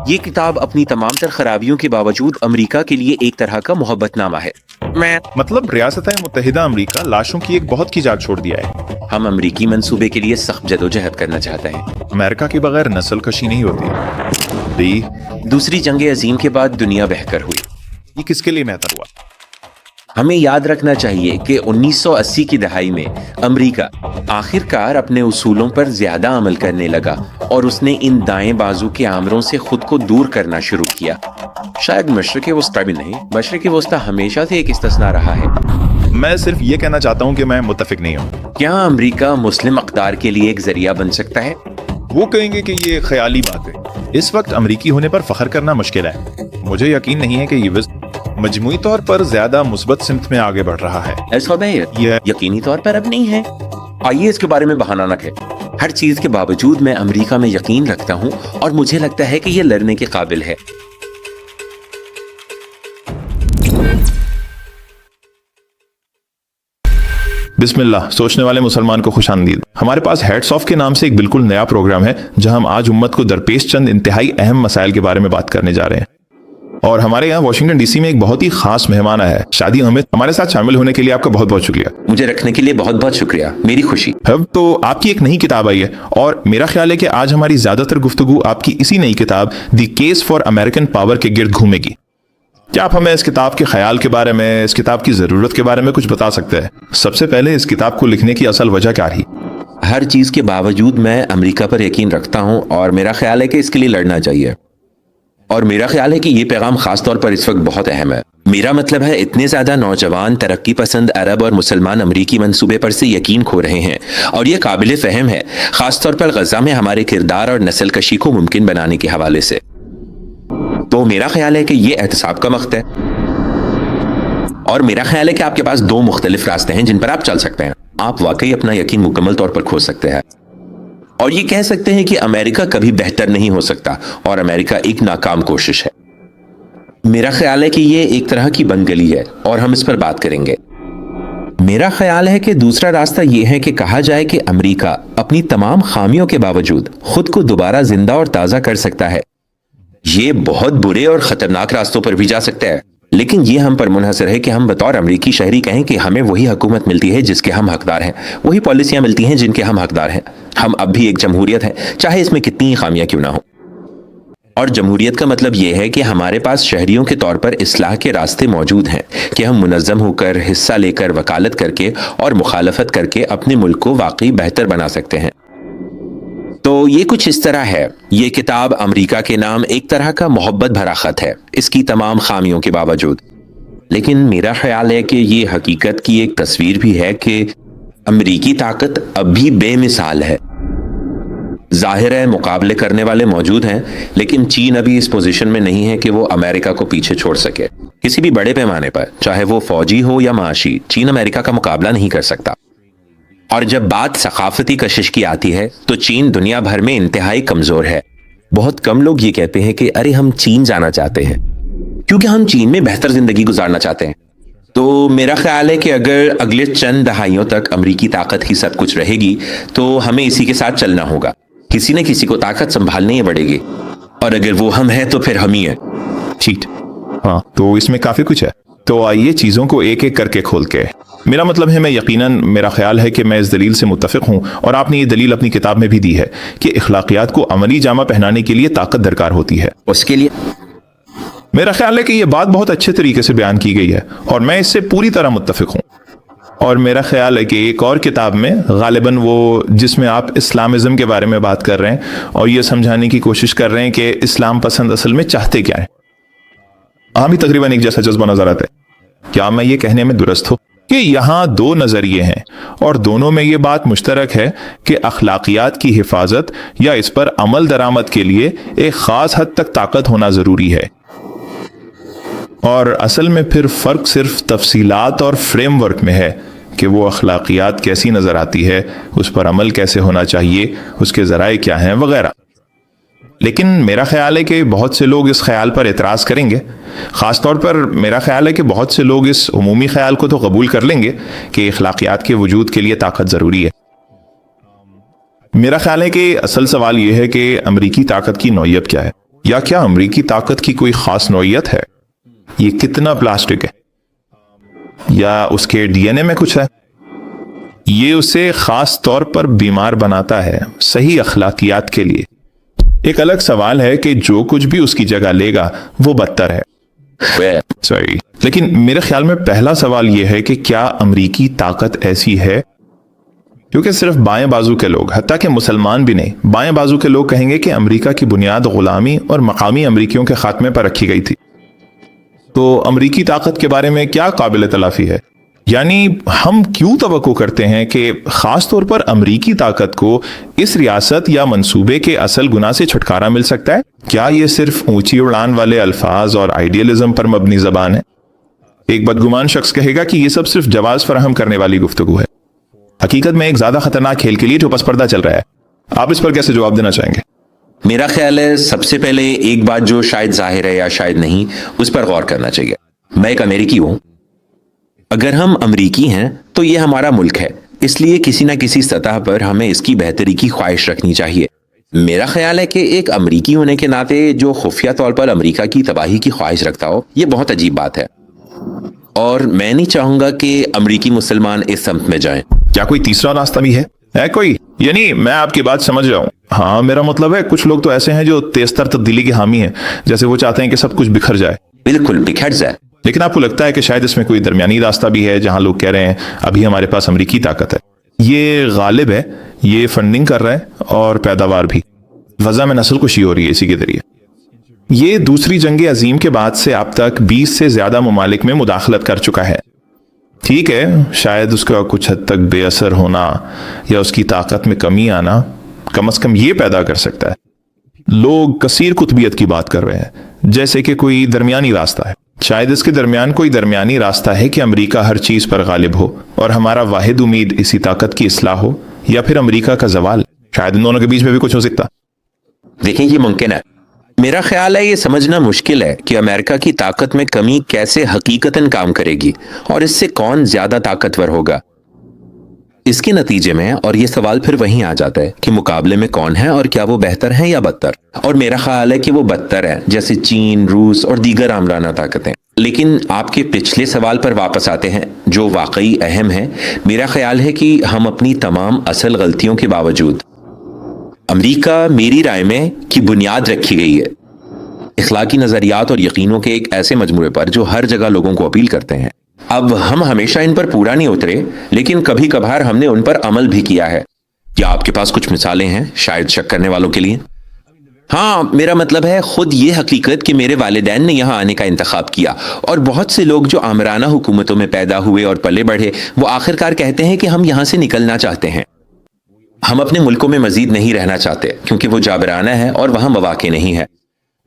یہ کتاب اپنی تمام تر خرابیوں کے باوجود امریکہ کے لیے ایک طرح کا محبت نامہ ہے۔ مطلب ریاست متحدہ امریکہ لاشوں کی ایک بہت کی جال چھوڑ دیا ہے۔ ہم امریکی منصوبے کے لیے سخت جدوجہد کرنا چاہتے ہیں۔ امریکہ کے بغیر نسل کشی نہیں ہوتی۔ دوسری جنگ عظیم کے بعد دنیا بہتر ہوئی۔ یہ کس کے لیے بہتر ہوا؟ ہمیں یاد رکھنا چاہیے کہ 1980 کی دہائی میں امریکہ آخر کار اپنے اصولوں پر زیادہ عمل کرنے لگا اور اس نے ان دائیں بازو کے آمروں سے خود کو دور کرنا شروع کیا۔ شاید مشرق وسطی بھی نہیں، مشرق وسطی ہمیشہ سے ایک استثناء رہا ہے۔ میں صرف یہ کہنا چاہتا ہوں کہ میں متفق نہیں ہوں۔ کیا امریکہ مسلم اقدار کے لیے ایک ذریعہ بن سکتا ہے؟ وہ کہیں گے کہ یہ خیالی بات ہے۔ اس وقت امریکی ہونے پر فخر کرنا مشکل ہے۔ مجھے یقین نہیں ہے کہ یہ مجموعی طور پر زیادہ مثبت سمت میں آگے بڑھ رہا ہے۔ ایسا یقینی طور پر اب نہیں ہے۔ آئیے اس کے بارے میں بہانہ نہ کریں۔ ہر چیز کے باوجود میں امریکہ میں یقین رکھتا ہوں اور مجھے لگتا ہے کہ یہ لڑنے کے قابل ہے۔ بسم اللہ، سوچنے والے مسلمان کو خوش آمدید۔ ہمارے پاس ہیڈس آف کے نام سے ایک بالکل نیا پروگرام ہے جہاں ہم آج امت کو درپیش چند انتہائی اہم مسائل کے بارے میں بات کرنے جا رہے ہیں۔ اور ہمارے یہاں واشنگٹن ڈی سی میں ایک بہت ہی خاص مہمان آیا ہے، شادی احمد۔ ہمارے ساتھ شامل ہونے کے لیے آپ کا بہت بہت شکریہ۔ مجھے رکھنے کے لیے بہت بہت شکریہ، میری خوشی۔ اب تو آپ کی ایک نئی کتاب آئی ہے اور میرا خیال ہے کہ آج ہماری زیادہ تر گفتگو آپ کی اسی نئی کتاب the case for American power کے گرد گھومے گی۔ کیا آپ ہمیں اس کتاب کے خیال کے بارے میں، اس کتاب کی ضرورت کے بارے میں کچھ بتا سکتے ہیں؟ سب سے پہلے اس کتاب کو لکھنے کی اصل وجہ کیا رہی؟ ہر چیز کے باوجود میں امریکہ پر یقین رکھتا ہوں اور میرا خیال ہے کہ اس کے لیے لڑنا چاہیے، اور میرا خیال ہے کہ یہ پیغام خاص طور پر اس وقت بہت اہم ہے۔ میرا مطلب ہے اتنے زیادہ نوجوان ترقی پسند عرب اور مسلمان امریکی منصوبے پر سے یقین کھو رہے ہیں، اور یہ قابل فہم ہے، خاص طور پر غزہ میں ہمارے کردار اور نسل کشی کو ممکن بنانے کے حوالے سے۔ تو میرا خیال ہے کہ یہ احتساب کا وقت ہے، اور میرا خیال ہے کہ آپ کے پاس دو مختلف راستے ہیں جن پر آپ چل سکتے ہیں۔ آپ واقعی اپنا یقین مکمل طور پر کھو سکتے ہیں اور یہ کہہ سکتے ہیں کہ امریکہ کبھی بہتر نہیں ہو سکتا اور امریکہ ایک ناکام کوشش ہے۔ میرا خیال ہے کہ یہ ایک طرح کی بند گلی ہے اور ہم اس پر بات کریں گے۔ میرا خیال ہے کہ دوسرا راستہ یہ ہے کہ کہا جائے کہ امریکہ اپنی تمام خامیوں کے باوجود خود کو دوبارہ زندہ اور تازہ کر سکتا ہے۔ یہ بہت برے اور خطرناک راستوں پر بھی جا سکتا ہے، لیکن یہ ہم پر منحصر ہے کہ ہم بطور امریکی شہری کہیں کہ ہمیں وہی حکومت ملتی ہے جس کے ہم حقدار ہیں، وہی پالیسیاں ملتی ہیں جن کے ہم حقدار ہیں۔ ہم اب بھی ایک جمہوریت ہیں، چاہے اس میں کتنی خامیاں کیوں نہ ہوں۔ اور جمہوریت کا مطلب یہ ہے کہ ہمارے پاس شہریوں کے طور پر اصلاح کے راستے موجود ہیں کہ ہم منظم ہو کر، حصہ لے کر، وکالت کر کے اور مخالفت کر کے اپنے ملک کو واقعی بہتر بنا سکتے ہیں۔ تو یہ کچھ اس طرح ہے۔ یہ کتاب امریکہ کے نام ایک طرح کا محبت بھرا خط ہے، اس کی تمام خامیوں کے باوجود، لیکن میرا خیال ہے کہ یہ حقیقت کی ایک تصویر بھی ہے کہ امریکی طاقت اب بھی بے مثال ہے۔ ظاہر ہے مقابلے کرنے والے موجود ہیں، لیکن چین ابھی اس پوزیشن میں نہیں ہے کہ وہ امریکہ کو پیچھے چھوڑ سکے۔ کسی بھی بڑے پیمانے پر، چاہے وہ فوجی ہو یا معاشی، چین امریکہ کا مقابلہ نہیں کر سکتا۔ اور جب بات ثقافتی کشش کی آتی ہے تو چین دنیا بھر میں انتہائی کمزور ہے۔ بہت کم لوگ یہ کہتے ہیں کہ ارے ہم چین جانا چاہتے ہیں کیونکہ ہم چین میں بہتر زندگی گزارنا چاہتے ہیں۔ تو میرا خیال ہے کہ اگر اگلے چند دہائیوں تک امریکی طاقت ہی سب کچھ رہے گی تو ہمیں اسی کے ساتھ چلنا ہوگا۔ کسی نہ کسی کو طاقت سنبھالنے ہی پڑے گی، اور اگر وہ ہم ہیں تو پھر ہم ہی ہیں۔ ٹھیک، ہاں، تو اس میں کافی کچھ ہے۔ تو آئیے چیزوں کو ایک ایک کر کے کھول کے۔ میرا مطلب ہے، میرا خیال ہے کہ میں اس دلیل سے متفق ہوں، اور آپ نے یہ دلیل اپنی کتاب میں بھی دی ہے کہ اخلاقیات کو عملی جامہ پہنانے کے لیے طاقت درکار ہوتی ہے۔ اس کے لیے میرا خیال ہے کہ یہ بات بہت اچھے طریقے سے بیان کی گئی ہے اور میں اس سے پوری طرح متفق ہوں۔ اور میرا خیال ہے کہ ایک اور کتاب میں غالباً وہ جس میں آپ اسلامزم کے بارے میں بات کر رہے ہیں اور یہ سمجھانے کی کوشش کر رہے ہیں کہ اسلام پسند اصل میں چاہتے کیا ہے۔ ہمیں تقریباً ایک جیسا جذبہ نظر آتا ہے۔ کیا میں یہ کہنے میں درست ہوں کہ یہاں دو نظریے ہیں اور دونوں میں یہ بات مشترک ہے کہ اخلاقیات کی حفاظت یا اس پر عمل درآمد کے لیے ایک خاص حد تک طاقت ہونا ضروری ہے، اور اصل میں پھر فرق صرف تفصیلات اور فریم ورک میں ہے کہ وہ اخلاقیات کیسی نظر آتی ہے، اس پر عمل کیسے ہونا چاہیے، اس کے ذرائع کیا ہیں وغیرہ۔ لیکن میرا خیال ہے کہ بہت سے لوگ اس خیال پر اعتراض کریں گے۔ خاص طور پر میرا خیال ہے کہ بہت سے لوگ اس عمومی خیال کو تو قبول کر لیں گے کہ اخلاقیات کے وجود کے لیے طاقت ضروری ہے۔ میرا خیال ہے کہ اصل سوال یہ ہے کہ امریکی طاقت کی نوعیت کیا ہے۔ یا کیا امریکی طاقت کی کوئی خاص نوعیت ہے؟ یہ کتنا پلاسٹک ہے؟ یا اس کے ڈی این اے میں کچھ ہے؟ یہ اسے خاص طور پر بیمار بناتا ہے صحیح اخلاقیات کے لیے۔ ایک الگ سوال ہے کہ جو کچھ بھی اس کی جگہ لے گا وہ بدتر ہے۔ سوری، لیکن میرے خیال میں پہلا سوال یہ ہے کہ کیا امریکی طاقت ایسی ہے؟ کیونکہ صرف بائیں بازو کے لوگ، حتیٰ کہ مسلمان بھی نہیں، بائیں بازو کے لوگ کہیں گے کہ امریکہ کی بنیاد غلامی اور مقامی امریکیوں کے خاتمے پر رکھی گئی تھی۔ تو امریکی طاقت کے بارے میں کیا قابل تلافی ہے؟ یعنی ہم کیوں توقع کرتے ہیں کہ خاص طور پر امریکی طاقت کو اس ریاست یا منصوبے کے اصل گناہ سے چھٹکارا مل سکتا ہے؟ کیا یہ صرف اونچی اڑان والے الفاظ اور آئیڈیالزم پر مبنی زبان ہے؟ ایک بدگمان شخص کہے گا کہ یہ سب صرف جواز فراہم کرنے والی گفتگو ہے۔ حقیقت میں ایک زیادہ خطرناک کھیل کے لیے جو پس پردہ چل رہا ہے۔ آپ اس پر کیسے جواب دینا چاہیں گے؟ میرا خیال ہے سب سے پہلے ایک بات جو شاید ظاہر ہے یا شاید نہیں، اس پر غور کرنا چاہیے۔ میں ایک امریکی ہوں۔ اگر ہم امریکی ہیں تو یہ ہمارا ملک ہے، اس لیے کسی نہ کسی سطح پر ہمیں اس کی بہتری کی خواہش رکھنی چاہیے۔ میرا خیال ہے کہ ایک امریکی ہونے کے ناطے جو خفیہ طور پر امریکہ کی تباہی کی خواہش رکھتا ہو، یہ بہت عجیب بات ہے، اور میں نہیں چاہوں گا کہ امریکی مسلمان اس سمت میں جائیں۔ کیا کوئی تیسرا راستہ بھی ہے کوئی؟ یعنی میں آپ کی بات سمجھ رہا ہوں۔ ہاں، میرا مطلب ہے کچھ لوگ تو ایسے ہیں جو تیز تر تبدیلی کے حامی ہیں، جیسے وہ چاہتے ہیں کہ سب کچھ بکھر جائے۔ بالکل بکھر جائے۔ لیکن آپ کو لگتا ہے کہ شاید اس میں کوئی درمیانی راستہ بھی ہے جہاں لوگ کہہ رہے ہیں ابھی ہمارے پاس امریکی طاقت ہے، یہ غالب ہے، یہ فنڈنگ کر رہا ہے اور پیداوار بھی، غزہ میں نسل کشی ہو رہی ہے اسی کے ذریعے۔ یہ دوسری جنگ عظیم کے بعد سے اب تک 20 سے زیادہ ممالک میں مداخلت کر چکا ہے۔ ٹھیک ہے، شاید اس کا کچھ حد تک بے اثر ہونا یا اس کی طاقت میں کمی آنا کم از کم یہ پیدا کر سکتا ہے۔ لوگ کثیر قطبیت کی بات کر رہے ہیں، جیسے کہ کوئی درمیانی راستہ ہے۔ شاید اس کے درمیان کوئی درمیانی راستہ ہے کہ امریکہ ہر چیز پر غالب ہو اور ہمارا واحد امید اسی طاقت کی اصلاح ہو، یا پھر امریکہ کا زوال۔ شاید ان دونوں کے بیچ میں بھی کچھ ہو سکتا۔ دیکھیں، یہ ممکن ہے۔ میرا خیال ہے یہ سمجھنا مشکل ہے کہ امریکہ کی طاقت میں کمی کیسے حقیقتاً کام کرے گی اور اس سے کون زیادہ طاقتور ہوگا۔ اس کے نتیجے میں، اور یہ سوال پھر وہیں آ جاتا ہے کہ مقابلے میں کون ہے اور کیا وہ بہتر ہیں یا بدتر، اور میرا خیال ہے کہ وہ بدتر ہے، جیسے چین، روس اور دیگر آمرانہ طاقتیں۔ لیکن آپ کے پچھلے سوال پر واپس آتے ہیں جو واقعی اہم ہے۔ میرا خیال ہے کہ ہم اپنی تمام اصل غلطیوں کے باوجود، امریکہ میری رائے میں کی بنیاد رکھی گئی ہے اخلاقی نظریات اور یقینوں کے ایک ایسے مجموعے پر جو ہر جگہ لوگوں کو اپیل کرتے ہیں۔ اب ہم ہمیشہ ان پر پورا نہیں اترے، لیکن کبھی کبھار ہم نے ان پر عمل بھی کیا ہے۔ کیا آپ کے پاس کچھ مثالیں ہیں شاید شک کرنے والوں کے لیے؟ ہاں، میرا مطلب ہے خود یہ حقیقت کہ میرے والدین نے یہاں آنے کا انتخاب کیا، اور بہت سے لوگ جو آمرانہ حکومتوں میں پیدا ہوئے اور پلے بڑھے، وہ آخرکار کہتے ہیں کہ ہم یہاں سے نکلنا چاہتے ہیں۔ ہم اپنے ملکوں میں مزید نہیں رہنا چاہتے کیونکہ وہ جابرانہ ہے اور وہاں مواقع نہیں ہے،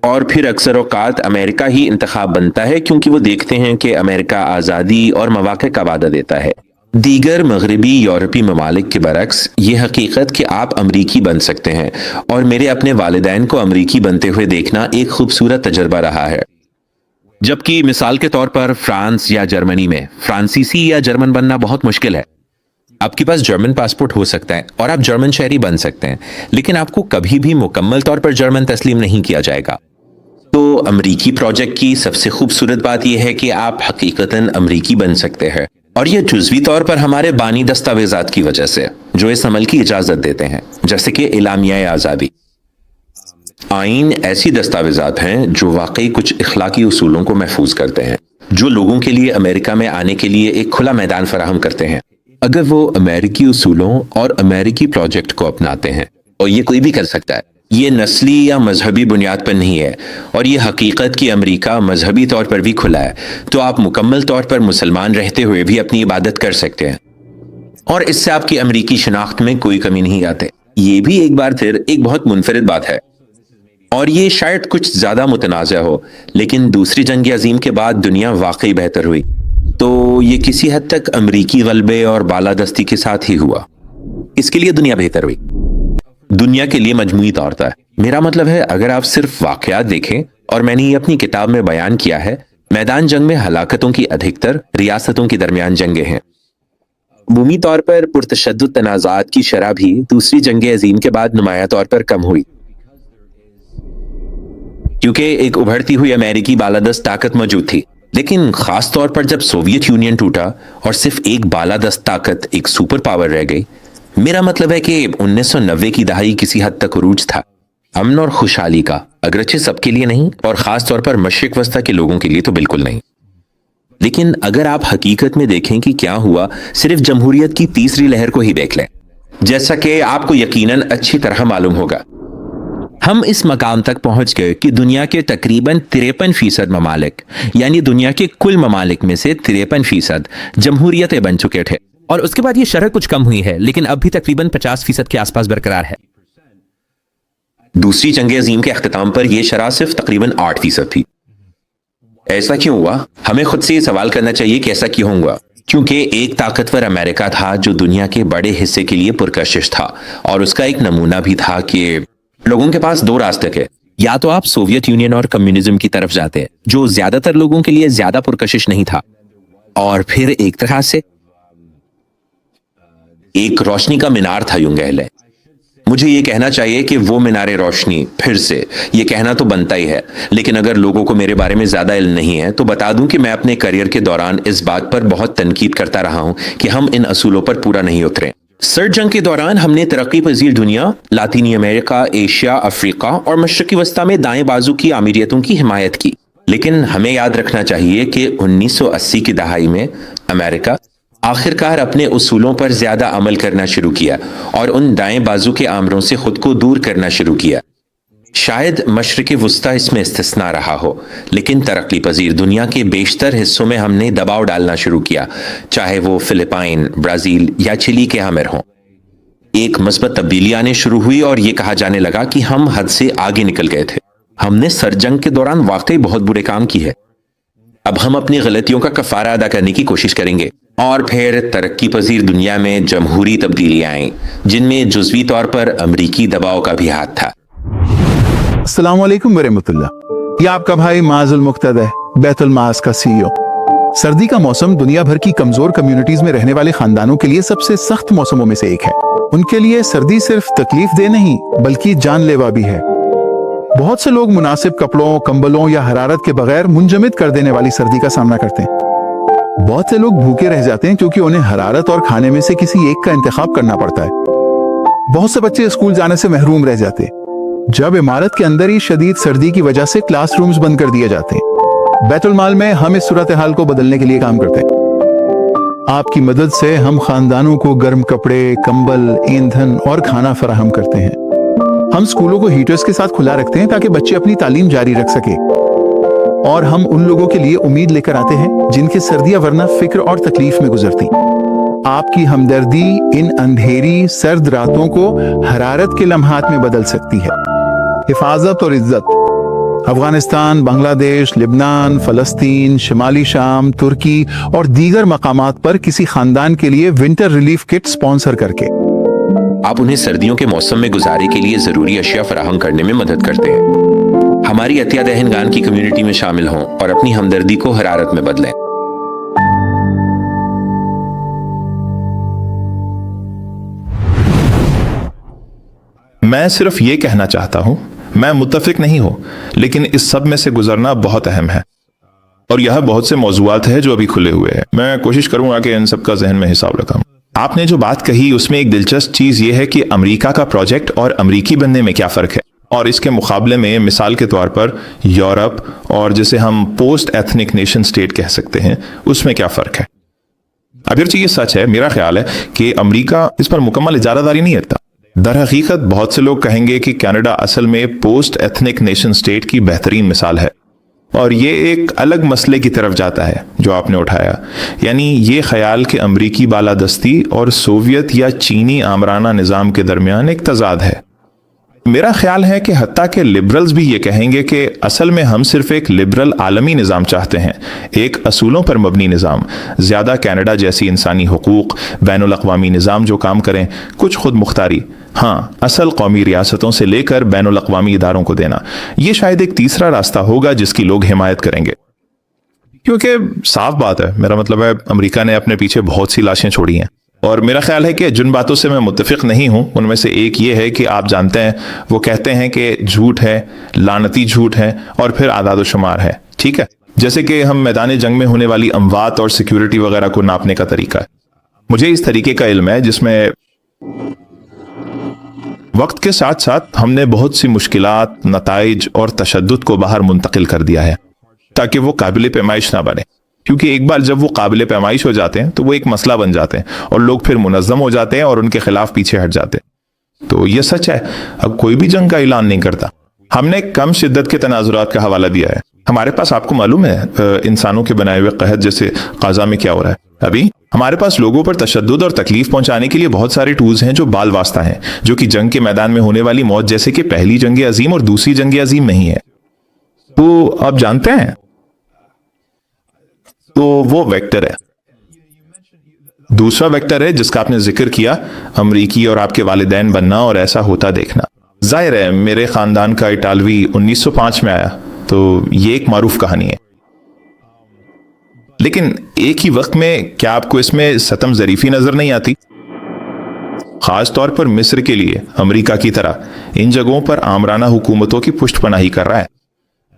اور پھر اکثر اوقات امریکہ ہی انتخاب بنتا ہے کیونکہ وہ دیکھتے ہیں کہ امریکہ آزادی اور مواقع کا وعدہ دیتا ہے۔ دیگر مغربی یورپی ممالک کے برعکس، یہ حقیقت کہ آپ امریکی بن سکتے ہیں، اور میرے اپنے والدین کو امریکی بنتے ہوئے دیکھنا ایک خوبصورت تجربہ رہا ہے۔ جبکہ مثال کے طور پر فرانس یا جرمنی میں فرانسیسی یا جرمن بننا بہت مشکل ہے۔ آپ کے پاس جرمن پاسپورٹ ہو سکتا ہے اور آپ جرمن شہری بن سکتے ہیں، لیکن آپ کو کبھی بھی مکمل طور پر جرمن تسلیم نہیں کیا جائے گا۔ تو امریکی پروجیکٹ کی سب سے خوبصورت بات یہ ہے کہ آپ حقیقتاً امریکی بن سکتے ہیں، اور یہ جزوی طور پر ہمارے بانی دستاویزات کی وجہ سے جو اس عمل کی اجازت دیتے ہیں، جیسے کہ اعلامیہ آزادی۔ آئین ایسی دستاویزات ہیں جو واقعی کچھ اخلاقی اصولوں کو محفوظ کرتے ہیں، جو لوگوں کے لیے امریکہ میں آنے کے لیے ایک کھلا میدان فراہم کرتے ہیں اگر وہ امریکی اصولوں اور امریکی پروجیکٹ کو اپناتے ہیں۔ اور یہ کوئی بھی کر سکتا ہے، یہ نسلی یا مذہبی بنیاد پر نہیں ہے، اور یہ حقیقت کہ امریکہ مذہبی طور پر بھی کھلا ہے، تو آپ مکمل طور پر مسلمان رہتے ہوئے بھی اپنی عبادت کر سکتے ہیں، اور اس سے آپ کی امریکی شناخت میں کوئی کمی نہیں آتے۔ یہ بھی ایک بار پھر ایک بہت منفرد بات ہے، اور یہ شاید کچھ زیادہ متنازع ہو، لیکن دوسری جنگ عظیم کے بعد دنیا واقعی بہتر ہوئی، تو یہ کسی حد تک امریکی غلبے اور بالادستی کے ساتھ ہی ہوا۔ اس کے لیے دنیا بہتر ہوئی، دنیا کے لیے مجموعی طور پر۔ میرا مطلب ہے اگر آپ صرف واقعات دیکھیں، اور میں نے یہ اپنی کتاب میں بیان کیا ہے، میدان جنگ میں ہلاکتوں کی ادھکتر ریاستوں کے درمیان جنگیں ہیں۔ عمومی طور پر پرتشدد تنازعات کی شرح بھی دوسری جنگ عظیم کے بعد نمایاں طور پر کم ہوئی۔ کیونکہ ایک ابھرتی ہوئی امریکی بالادست طاقت موجود تھی، لیکن خاص طور پر جب سوویت یونین ٹوٹا اور صرف ایک بالادست طاقت، ایک سپر پاور رہ گئی۔ میرا مطلب ہے کہ 1990 کی دہائی کسی حد تک عروج تھا امن اور خوشحالی کا، اگرچہ سب کے لیے نہیں، اور خاص طور پر مشرق وسطی کے لوگوں کے لیے تو بالکل نہیں۔ لیکن اگر آپ حقیقت میں دیکھیں کہ کیا ہوا، صرف جمہوریت کی تیسری لہر کو ہی دیکھ لیں، جیسا کہ آپ کو یقیناً اچھی طرح معلوم ہوگا۔ ہم اس مقام تک پہنچ گئے کہ دنیا کے تقریباً 53% ممالک، یعنی دنیا کے کل ممالک میں سے 53% جمہوریتیں بن چکے تھے، اور اس کے بعد یہ شرح کچھ کم ہوئی ہے، لیکن اب بھی تقریباً 50% کے آس پاس برقرار ہے۔ دوسری جنگ عظیم کے اختتام پر یہ شرح صرف تقریباً 8% تھی۔ ایسا کیوں ہوا؟ ہمیں خود سے یہ سوال کرنا چاہیے کہ ایسا کیوں ہوا؟ کیونکہ ایک طاقتور امریکہ تھا جو دنیا کے بڑے حصے کے لیے پرکشش تھا، اور اس کا ایک نمونہ بھی تھا کہ لوگوں کے پاس دو راستے تھے، یا تو آپ سوویت یونین اور کمیونزم کی طرف جاتے، جو زیادہ تر لوگوں کے لیے زیادہ پرکشش نہیں تھا، اور پھر ایک طرح سے ایک روشنی کا مینار تھا، یوں کہہ لیں۔ مجھے یہ کہنا چاہیے کہ وہ مینار روشنی، پھر سے یہ کہنا تو بنتا ہی ہے، لیکن اگر لوگوں کو میرے بارے میں زیادہ علم نہیں ہے تو بتا دوں کہ میں اپنے کیریئر کے دوران اس بات پر بہت تنقید کرتا رہا ہوں کہ ہم ان اصولوں پر پورا نہیں اترے۔ سرد جنگ کے دوران ہم نے ترقی پذیر دنیا، لاطینی امریکہ، ایشیا، افریقہ اور مشرقی وسطی میں دائیں بازو کی امیریتوں کی حمایت کی، لیکن ہمیں یاد رکھنا چاہیے کہ 1980 کی دہائی میں امریکہ آخر کار اپنے اصولوں پر زیادہ عمل کرنا شروع کیا اور ان دائیں بازو کے آمروں سے خود کو دور کرنا شروع کیا۔ شاید مشرق وسطی اس میں استثناء رہا ہو، لیکن ترقی پذیر دنیا کے بیشتر حصوں میں ہم نے دباؤ ڈالنا شروع کیا، چاہے وہ فلپائن، برازیل یا چلی کے آمر ہوں۔ ایک مثبت تبدیلی آنے شروع ہوئی اور یہ کہا جانے لگا کہ ہم حد سے آگے نکل گئے تھے۔ ہم نے سرد جنگ کے دوران واقعی بہت برے کام کی ہے۔ اب ہم اپنی غلطیوں کا کفارہ ادا کرنے کی کوشش کریں گے، اور پھر ترقی پذیر دنیا میں جمہوری تبدیلیاں آئیں، جن میں جزوی طور پر امریکی دباؤ کا بھی ہاتھ تھا۔ السلام علیکم ورحمۃ اللہ، یہ آپ کا بھائی معاذ المقتدی، بیت المعاذ کا سی او۔ سردی کا موسم دنیا بھر کی کمزور کمیونٹیز میں رہنے والے خاندانوں کے لیے سب سے سخت موسموں میں سے ایک ہے۔ ان کے لیے سردی صرف تکلیف دہ نہیں بلکہ جان لیوا بھی ہے۔ بہت سے لوگ مناسب کپڑوں، کمبلوں یا حرارت کے بغیر منجمد کر دینے والی سردی کا سامنا کرتے ہیں۔ بہت سے لوگ بھوکے رہ جاتے ہیں کیونکہ انہیں حرارت اور کھانے میں سے کسی ایک کا انتخاب کرنا پڑتا ہے۔ بہت سے بچے اسکول جانے سے محروم رہ جاتے ہیں جب عمارت کے اندر ہی شدید سردی کی وجہ سے کلاس رومز بند کر دیے جاتے ہیں۔ بیت المال میں ہم اس صورتحال کو بدلنے کے لیے کام کرتے ہیں۔ آپ کی مدد سے ہم خاندانوں کو گرم کپڑے، کمبل، ایندھن اور کھانا فراہم کرتے ہیں۔ ہم اسکولوں کو ہیٹرز کے ساتھ کھلا رکھتے ہیں تاکہ بچے اپنی تعلیم جاری رکھ سکیں، اور ہم ان لوگوں کے لیے امید لے کر آتے ہیں جن کی سردیاں ورنہ فکر اور تکلیف میں گزرتی۔ آپ کی ہمدردی ان اندھیری سرد راتوں کو حرارت کے لمحات میں بدل سکتی ہے۔ حفاظت اور عزت۔ افغانستان، بنگلہ دیش، لبنان، فلسطین، شمالی شام، ترکی اور دیگر مقامات پر کسی خاندان کے لیے ونٹر ریلیف کٹ سپانسر کر کے آپ انہیں سردیوں کے موسم میں گزارے کے لیے ضروری اشیاء فراہم کرنے میں مدد کرتے ہیں۔ ہماری عطیہ دہندگان کی کمیونٹی میں شامل ہوں اور اپنی ہمدردی کو حرارت میں بدلیں۔ میں صرف یہ کہنا چاہتا ہوں، میں متفق نہیں ہوں، لیکن اس سب میں سے گزرنا بہت اہم ہے، اور یہ بہت سے موضوعات ہیں جو ابھی کھلے ہوئے ہیں۔ میں کوشش کروں گا کہ ان سب کا ذہن میں حساب رکھوں۔ آپ نے جو بات کہی اس میں ایک دلچسپ چیز یہ ہے کہ امریکہ کا پروجیکٹ اور امریکی بننے میں کیا فرق ہے، اور اس کے مقابلے میں مثال کے طور پر یورپ اور جسے ہم پوسٹ ایتھنک نیشن سٹیٹ کہہ سکتے ہیں، اس میں کیا فرق ہے۔ اگرچہ یہ سچ ہے، میرا خیال ہے کہ امریکہ اس پر مکمل اجارہ داری نہیں رکھتا۔ در حقیقت بہت سے لوگ کہیں گے کہ کینیڈا اصل میں پوسٹ ایتھنک نیشن سٹیٹ کی بہترین مثال ہے، اور یہ ایک الگ مسئلے کی طرف جاتا ہے جو آپ نے اٹھایا، یعنی یہ خیال کہ امریکی بالادستی اور سوویت یا چینی آمرانہ نظام کے درمیان ایک تضاد ہے۔ میرا خیال ہے کہ حتیٰ کہ لبرلز بھی یہ کہیں گے کہ اصل میں ہم صرف ایک لبرل عالمی نظام چاہتے ہیں، ایک اصولوں پر مبنی نظام، زیادہ کینیڈا جیسی انسانی حقوق، بین الاقوامی نظام جو کام کریں، کچھ خود مختاری، ہاں اصل قومی ریاستوں سے لے کر بین الاقوامی اداروں کو دینا۔ یہ شاید ایک تیسرا راستہ ہوگا جس کی لوگ حمایت کریں گے، کیونکہ صاف بات ہے، میرا مطلب ہے امریکہ نے اپنے پیچھے بہت سی لاشیں چھوڑی ہیں۔ اور میرا خیال ہے کہ جن باتوں سے میں متفق نہیں ہوں ان میں سے ایک یہ ہے کہ آپ جانتے ہیں وہ کہتے ہیں کہ جھوٹ ہے، لعنتی جھوٹ ہے، اور پھر اعداد و شمار ہے، ٹھیک ہے، جیسے کہ ہم میدان جنگ میں ہونے والی اموات اور سیکیورٹی وغیرہ کو ناپنے کا طریقہ ہے۔ مجھے اس طریقے کا علم ہے جس میں وقت کے ساتھ ساتھ ہم نے بہت سی مشکلات، نتائج اور تشدد کو باہر منتقل کر دیا ہے تاکہ وہ قابل پیمائش نہ بنے، کیونکہ ایک بار جب وہ قابل پیمائش ہو جاتے ہیں تو وہ ایک مسئلہ بن جاتے ہیں اور لوگ پھر منظم ہو جاتے ہیں اور ان کے خلاف پیچھے ہٹ جاتے ہیں۔ تو یہ سچ ہے، اب کوئی بھی جنگ کا اعلان نہیں کرتا۔ ہم نے کم شدت کے تناظرات کا حوالہ دیا ہے۔ ہمارے پاس، آپ کو معلوم ہے، انسانوں کے بنائے ہوئے قحط جیسے غزہ میں کیا ہو رہا ہے ابھی؟ ہمارے پاس لوگوں پر تشدد اور تکلیف پہنچانے کے لیے بہت سارے ٹولز ہیں جو بال واسطہ ہیں، جو کہ جنگ کے میدان میں ہونے والی موت جیسے کہ پہلی جنگ عظیم اور دوسری جنگ عظیم نہیں ہے۔ تو آپ جانتے ہیں، تو وہ ویکٹر ہے۔ دوسرا ویکٹر ہے جس کا آپ نے ذکر کیا، امریکی اور آپ کے والدین بننا اور ایسا ہوتا دیکھنا۔ ظاہر ہے میرے خاندان کا اٹالوی 1905 میں آیا، تو یہ ایک معروف کہانی ہے، لیکن ایک ہی وقت میں کیا آپ کو اس میں ستم ظریفی نظر نہیں آتی؟ خاص طور پر مصر کے لیے امریکہ کی طرح ان جگہوں پر آمرانہ حکومتوں کی پشت پناہی کر رہا ہے،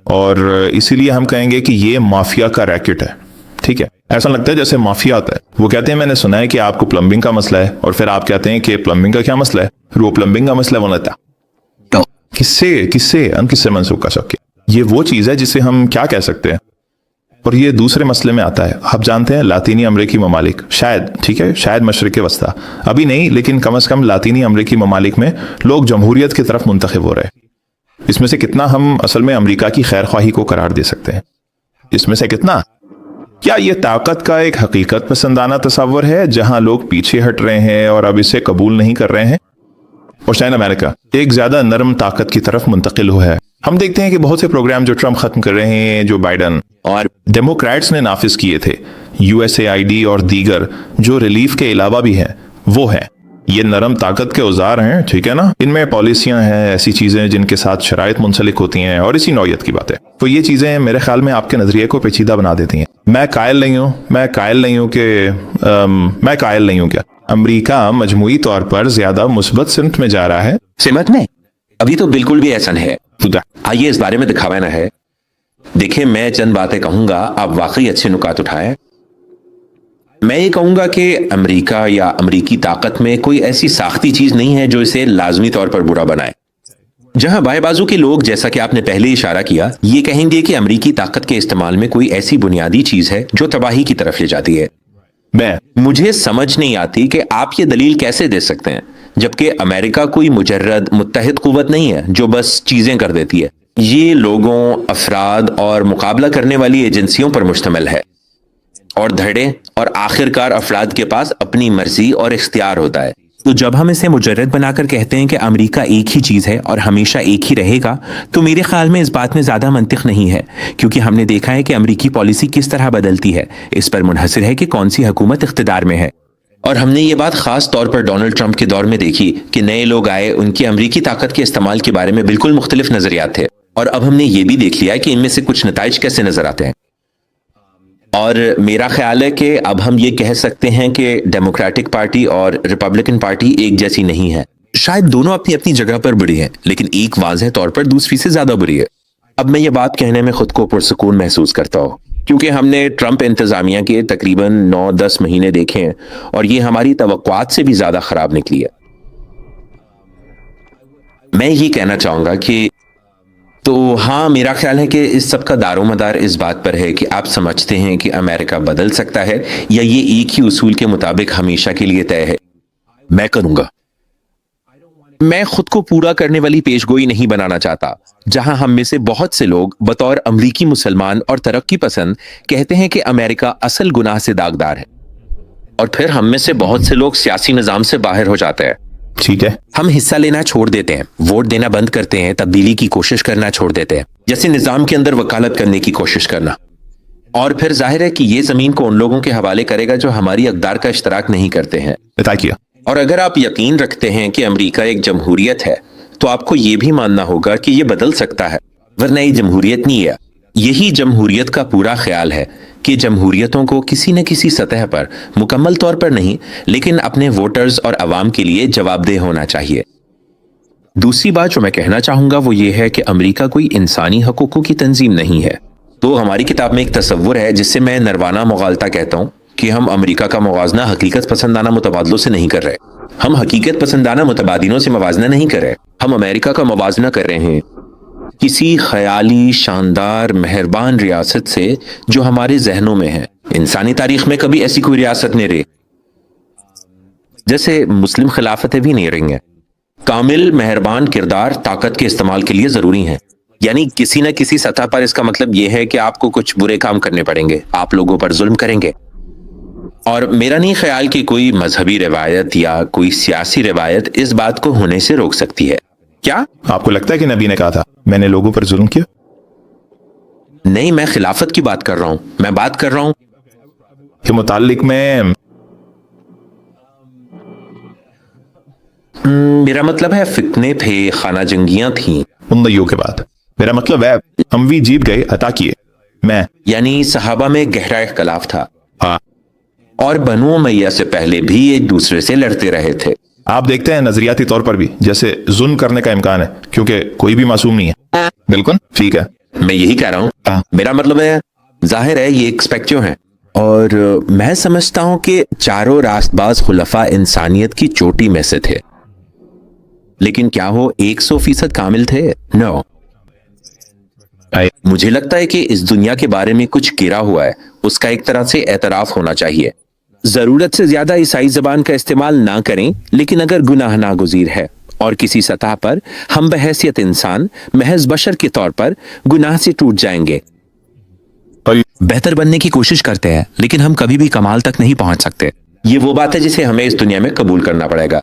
اور اسی لیے ہم کہیں گے کہ یہ مافیا کا ریکٹ ہے، ٹھیک ہے؟ ایسا لگتا ہے جیسے مافیا ہوتا ہے۔ وہ کہتے ہیں میں نے سنا ہے کہ آپ کو پلمبنگ کا مسئلہ ہے، اور پھر آپ کہتے ہیں کہ پلمبنگ کا کیا مسئلہ ہے؟ پھر وہ پلمبنگ کا مسئلہ بنتا ہے۔ کس سے منسوخ کر سکے؟ یہ وہ چیز ہے جسے ہم کیا کہہ سکتے ہیں، اور یہ دوسرے مسئلے میں آتا ہے۔ آپ جانتے ہیں لاطینی امریکی ممالک، شاید، ٹھیک ہے، شاید مشرق وسطیٰ، ابھی نہیں لیکن کم از کم لاطینی امریکی ممالک میں لوگ جمہوریت کی طرف منتخب ہو رہے ہیں۔ اس میں سے کتنا ہم اصل میں امریکہ کی خیر خواہی کو قرار دے سکتے ہیں؟ اس میں سے کتنا؟ کیا یہ طاقت کا ایک حقیقت پسندانہ تصور ہے جہاں لوگ پیچھے ہٹ رہے ہیں اور اب اسے قبول نہیں کر رہے ہیں؟ اور شاید امریکہ ایک زیادہ نرم طاقت کی طرف منتقل ہوا ہے۔ ہم دیکھتے ہیں کہ بہت سے پروگرام جو ٹرمپ ختم کر رہے ہیں، جو بائیڈن اور ڈیموکریٹس نے نافذ کیے تھے، USAID اور دیگر جو ریلیف کے علاوہ بھی ہیں، وہ ہیں یہ نرم طاقت کے اوزار ہیں، ٹھیک ہے نا؟ ان میں پالیسیاں ہیں، ایسی چیزیں جن کے ساتھ شرائط منسلک ہوتی ہیں، اور اسی نوعیت کی باتیں۔ تو یہ چیزیں میرے خیال میں آپ کے نظریے کو پیچیدہ بنا دیتی ہیں۔ میں قائل نہیں ہوں کہ امریکہ مجموعی طور پر زیادہ مثبت سمت میں جا رہا ہے۔ سمت میں ابھی تو بالکل بھی ایسا نہیں ہے۔ آئیے اس بارے میں دکھاوا نہ ہے۔ دیکھیں، میں چند باتیں کہوں گا، آپ واقعی اچھے نکات اٹھائیں۔ میں یہ کہوں گا کہ امریکہ یا امریکی طاقت میں کوئی ایسی ساختی چیز نہیں ہے جو اسے لازمی طور پر برا بنائے۔ جہاں بائیں بازو کے لوگ، جیسا کہ آپ نے پہلے اشارہ کیا، یہ کہیں گے کہ امریکی طاقت کے استعمال میں کوئی ایسی بنیادی چیز ہے جو تباہی کی طرف لے جاتی ہے۔ مجھے سمجھ نہیں آتی کہ آپ یہ دلیل کیسے دے سکتے ہیں، جبکہ امریکہ کوئی مجرد متحد قوت نہیں ہے جو بس چیزیں کر دیتی ہے۔ یہ لوگوں، افراد اور مقابلہ کرنے والی ایجنسیوں پر مشتمل ہے، اور دھڑے اور آخرکار افراد کے پاس اپنی مرضی اور اختیار ہوتا ہے۔ تو جب ہم اسے مجرد بنا کر کہتے ہیں کہ امریکہ ایک ہی چیز ہے اور ہمیشہ ایک ہی رہے گا، تو میرے خیال میں اس بات میں زیادہ منطق نہیں ہے، کیونکہ ہم نے دیکھا ہے کہ امریکی پالیسی کس طرح بدلتی ہے، اس پر منحصر ہے کہ کون سی حکومت اقتدار میں ہے۔ اور ہم نے یہ بات خاص طور پر ڈونلڈ ٹرمپ کے دور میں دیکھی کہ نئے لوگ آئے، ان کی امریکی طاقت کے استعمال کے بارے میں بالکل مختلف نظریات تھے، اور اب ہم نے یہ بھی دیکھ لیا کہ ان میں سے کچھ نتائج کیسے نظر آتے ہیں۔ اور میرا خیال ہے کہ اب ہم یہ کہہ سکتے ہیں کہ ڈیموکریٹک پارٹی اور ریپبلکن پارٹی ایک جیسی نہیں ہے۔ شاید دونوں اپنی اپنی جگہ پر بری ہیں، لیکن ایک واضح طور پر دوسری سے زیادہ بری ہے۔ اب میں یہ بات کہنے میں خود کو پرسکون محسوس کرتا ہوں، کیونکہ ہم نے ٹرمپ انتظامیہ کے تقریباً 9-10 مہینے دیکھے ہیں، اور یہ ہماری توقعات سے بھی زیادہ خراب نکلی ہے۔ میں یہ کہنا چاہوں گا کہ تو ہاں، میرا خیال ہے کہ اس سب کا دار و مدار اس بات پر ہے کہ آپ سمجھتے ہیں کہ امریکہ بدل سکتا ہے، یا یہ ایک ہی اصول کے مطابق ہمیشہ کے لیے طے ہے۔ میں کروں گا۔ میں خود کو پورا کرنے والی پیشگوئی نہیں بنانا چاہتا، جہاں ہم میں سے بہت سے لوگ بطور امریکی مسلمان اور ترقی پسند کہتے ہیں کہ امریکہ اصل گناہ سے داغدار ہے، اور پھر ہم میں سے بہت سے لوگ سیاسی نظام سے باہر ہو جاتے ہیں۔ ٹھیک ہے، ہم حصہ لینا چھوڑ دیتے ہیں، ووٹ دینا بند کرتے ہیں، تبدیلی کی کوشش کرنا چھوڑ دیتے ہیں، جیسے نظام کے اندر وکالت کرنے کی کوشش کرنا، اور پھر ظاہر ہے کہ یہ زمین کو ان لوگوں کے حوالے کرے گا جو ہماری اقدار کا اشتراک نہیں کرتے ہیں۔ بتا کیا۔ اور اگر آپ یقین رکھتے ہیں کہ امریکہ ایک جمہوریت ہے، تو آپ کو یہ بھی ماننا ہوگا کہ یہ بدل سکتا ہے، ورنہ یہ جمہوریت نہیں ہے، یہی جمہوریت کا پورا خیال ہے کہ جمہوریتوں کو کسی نہ کسی سطح پر مکمل طور پر نہیں لیکن اپنے ووٹرز اور عوام کے لیے جواب دہ ہونا چاہیے۔ دوسری بات جو میں کہنا چاہوں گا وہ یہ ہے کہ امریکہ کوئی انسانی حقوقوں کی تنظیم نہیں ہے۔ تو ہماری کتاب میں ایک تصور ہے جس سے میں نروانہ مغالطہ کہتا ہوں کہ ہم امریکہ کا موازنہ حقیقت پسندانہ متبادلوں سے نہیں کر رہے، ہم حقیقت پسندانہ متبادلوں سے موازنہ نہیں کر رہے، ہم امریکہ کا موازنہ کر رہے ہیں کسی خیالی شاندار مہربان ریاست سے جو ہمارے ذہنوں میں ہے۔ انسانی تاریخ میں کبھی ایسی کوئی ریاست نہیں رہی، جیسے مسلم خلافتیں بھی نہیں رہی ہیں۔ کامل مہربان کردار طاقت کے استعمال کے لیے ضروری ہیں، یعنی کسی نہ کسی سطح پر اس کا مطلب یہ ہے کہ آپ کو کچھ برے کام کرنے پڑیں گے، آپ لوگوں پر ظلم کریں گے۔ اور میرا نہیں خیال کہ کوئی مذہبی روایت یا کوئی سیاسی روایت اس بات کو ہونے سے روک سکتی ہے۔ کیا آپ کو لگتا ہے کہ نبی نے کہا تھا میں نے لوگوں پر ظلم کیا؟ نہیں، میں خلافت کی بات کر رہا ہوں، میں بات کر رہا ہوں کے متعلق میں میرا مطلب ہے فتنے تھے، خانہ جنگیاں تھیں، ان دئیوں کے بعد میرا مطلب ہے ہم بھی جیت گئے، عطا کیے۔ میں یعنی صحابہ میں گہرا اختلاف تھا، ہاں اور بنو امیہ سے پہلے بھی ایک دوسرے سے لڑتے رہے تھے۔ آپ دیکھتے ہیں نظریاتی طور پر بھی جیسے ظلم کرنے کا امکان ہے، کیونکہ کوئی بھی معصوم نہیں ہے۔ بالکل ٹھیک ہے، میں یہی کہہ رہا ہوں، میرا مطلب ہے ظاہر ہے یہ ایکسپیکٹو ہیں، اور میں سمجھتا ہوں کہ چاروں راست باز خلفاء انسانیت کی چوٹی میں سے تھے، لیکن کیا وہ 100% کامل تھے؟ نو۔ مجھے لگتا ہے کہ اس دنیا کے بارے میں کچھ گرا ہوا ہے، اس کا ایک طرح سے اعتراف ہونا چاہیے۔ ضرورت سے زیادہ عیسائی زبان کا استعمال نہ کریں، لیکن اگر گناہ ناگزیر ہے اور کسی سطح پر ہم بحیثیت انسان محض بشر کے طور پر گناہ سے ٹوٹ جائیں گے، بہتر بننے کی کوشش کرتے ہیں، لیکن ہم کبھی بھی کمال تک نہیں پہنچ سکتے۔ یہ وہ بات ہے جسے ہمیں اس دنیا میں قبول کرنا پڑے گا،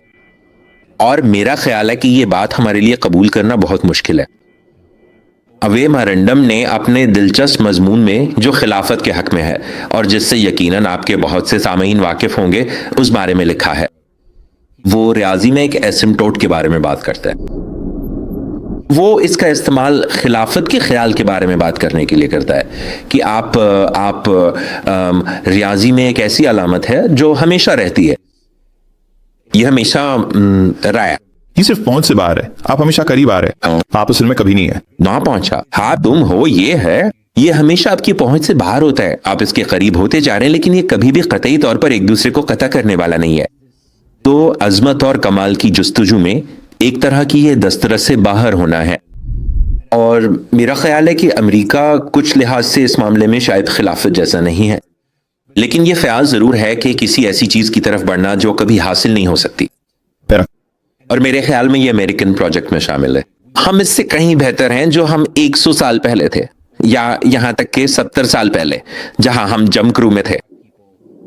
اور میرا خیال ہے کہ یہ بات ہمارے لیے قبول کرنا بہت مشکل ہے۔ اوے مارنڈم نے اپنے دلچسپ مضمون میں جو خلافت کے حق میں ہے اور جس سے یقیناً آپ کے بہت سے سامعین واقف ہوں گے اس بارے میں لکھا ہے، وہ ریاضی میں ایک ایسمٹوٹ کے بارے میں بات کرتا ہے۔ وہ اس کا استعمال خلافت کے خیال کے بارے میں بات کرنے کے لیے کرتا ہے کہ آپ ریاضی میں ایک ایسی علامت ہے جو ہمیشہ رہتی ہے، یہ ہمیشہ رائے یہ صرف پہنچ سے باہر ہے، آپ ہمیشہ قریب آ رہے ہیں، آپ اصل میں کبھی نہیں ہے۔ نہ پہنچا، ہاں تم ہو، یہ ہے، یہ ہمیشہ آپ کی پہنچ سے باہر ہوتا ہے، آپ اس کے قریب ہوتے جا رہے ہیں، لیکن یہ کبھی بھی قطعی طور پر ایک دوسرے کو قطع کرنے والا نہیں ہے۔ تو عظمت اور کمال کی جستجو میں ایک طرح کی یہ دسترس سے باہر ہونا ہے، اور میرا خیال ہے کہ امریکہ کچھ لحاظ سے اس معاملے میں شاید خلافت جیسا نہیں ہے، لیکن یہ خیال ضرور ہے کہ کسی ایسی چیز کی طرف بڑھنا جو کبھی حاصل نہیں ہو سکتی، اور میرے خیال میں یہ امریکن پروجیکٹ میں شامل ہے۔ ہم اس سے کہیں بہتر ہیں جو ہم 100 سال پہلے تھے، یا یہاں تک کہ 70 سال پہلے، جہاں ہم جم کرو میں تھے،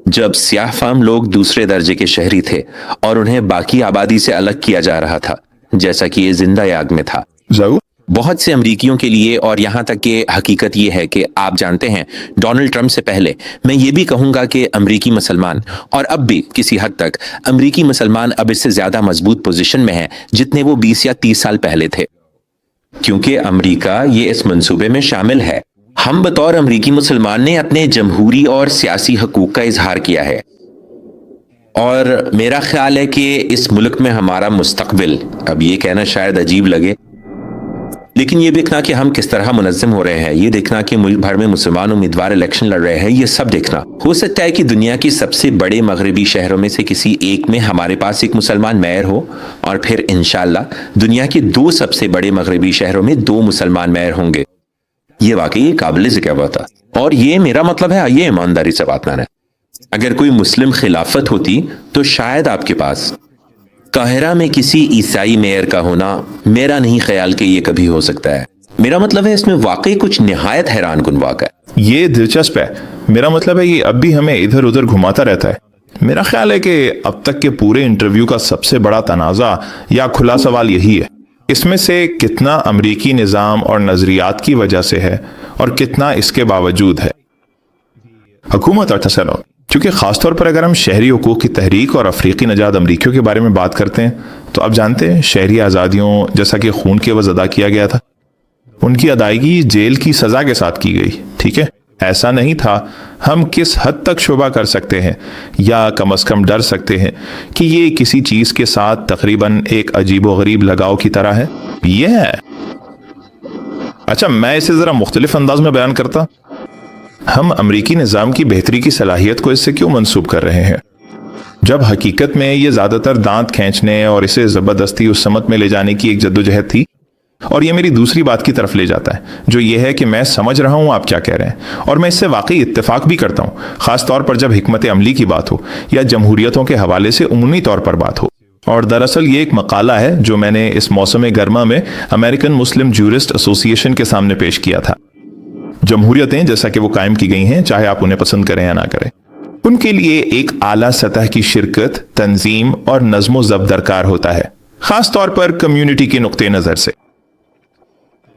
جب سیاہ فام لوگ دوسرے درجے کے شہری تھے اور انہیں باقی آبادی سے الگ کیا جا رہا تھا، جیسا کہ یہ زندہ یاد میں تھا۔ ضرور بہت سے امریکیوں کے لیے، اور یہاں تک کہ حقیقت یہ ہے کہ آپ جانتے ہیں ڈونلڈ ٹرمپ سے پہلے میں یہ بھی کہوں گا کہ امریکی مسلمان، اور اب بھی کسی حد تک امریکی مسلمان اب اس سے زیادہ مضبوط پوزیشن میں ہیں جتنے وہ 20 یا 30 سال پہلے تھے، کیونکہ امریکہ یہ اس منصوبے میں شامل ہے۔ ہم بطور امریکی مسلمان نے اپنے جمہوری اور سیاسی حقوق کا اظہار کیا ہے، اور میرا خیال ہے کہ اس ملک میں ہمارا مستقبل، اب یہ کہنا شاید عجیب لگے، لیکن یہ دیکھنا کہ ہم کس طرح منظم ہو رہے ہیں، یہ دیکھنا کہ ملک بھر میں مسلمان امیدوار الیکشن لڑ رہے ہیں، یہ سب دیکھنا، ہو سکتا ہے کہ دنیا کی سب سے بڑے مغربی شہروں میں سے کسی ایک میں ہمارے پاس ایک مسلمان میئر ہو، اور پھر انشاءاللہ دنیا کے 2 سب سے بڑے مغربی شہروں میں 2 مسلمان میئر ہوں گے۔ یہ واقعی قابل ذکر بات ہے، اور یہ میرا مطلب ہے یہ ایمانداری سے بات ہے۔ اگر کوئی مسلم خلافت ہوتی تو شاید آپ کے پاس قاہرہ میں کسی عیسائی میئر کا ہونا، میرا نہیں خیال کہ یہ کبھی ہو سکتا ہے۔ میرا مطلب ہے اس میں واقعی کچھ نہایت حیران کن واقع ہے۔ یہ دلچسپ ہے، میرا مطلب ہے یہ اب بھی ہمیں ادھر ادھر گھماتا رہتا ہے۔ میرا خیال ہے کہ اب تک کے پورے انٹرویو کا سب سے بڑا تنازع یا کھلا سوال یہی ہے، اس میں سے کتنا امریکی نظام اور نظریات کی وجہ سے ہے اور کتنا اس کے باوجود ہے۔ حکومت اور تسلط، کیونکہ خاص طور پر اگر ہم شہری حقوق کی تحریک اور افریقی نژاد امریکیوں کے بارے میں بات کرتے ہیں تو آپ جانتے ہیں شہری آزادیوں جیسا کہ خون کے عوض ادا کیا گیا تھا، ان کی ادائیگی جیل کی سزا کے ساتھ کی گئی، ٹھیک ہے؟ ایسا نہیں تھا۔ ہم کس حد تک شبہ کر سکتے ہیں یا کم از کم ڈر سکتے ہیں کہ یہ کسی چیز کے ساتھ تقریباً ایک عجیب و غریب لگاؤ کی طرح ہے؟ یہ ہے۔ اچھا، میں اسے ذرا مختلف انداز میں بیان کرتا۔ ہم امریکی نظام کی بہتری کی صلاحیت کو اس سے کیوں منسوب کر رہے ہیں، جب حقیقت میں یہ زیادہ تر دانت کھینچنے اور اسے زبردستی اس سمت میں لے جانے کی ایک جدوجہد تھی؟ اور یہ میری دوسری بات کی طرف لے جاتا ہے، جو یہ ہے کہ میں سمجھ رہا ہوں آپ کیا کہہ رہے ہیں، اور میں اس سے واقعی اتفاق بھی کرتا ہوں، خاص طور پر جب حکمت عملی کی بات ہو یا جمہوریتوں کے حوالے سے عمومی طور پر بات ہو۔ اور دراصل یہ ایک مقالہ ہے جو میں نے اس موسم گرما میں امریکن مسلم جورسٹ ایسوسی ایشن کے سامنے پیش کیا تھا۔ جمہوریتیں جیسا کہ وہ قائم کی گئی ہیں، چاہے آپ انہیں پسند کریں یا نہ کریں، ان کے لیے ایک اعلیٰ سطح کی شرکت، تنظیم اور نظم و ضبط درکار ہوتا ہے، خاص طور پر کمیونٹی کے نقطۂ نظر سے،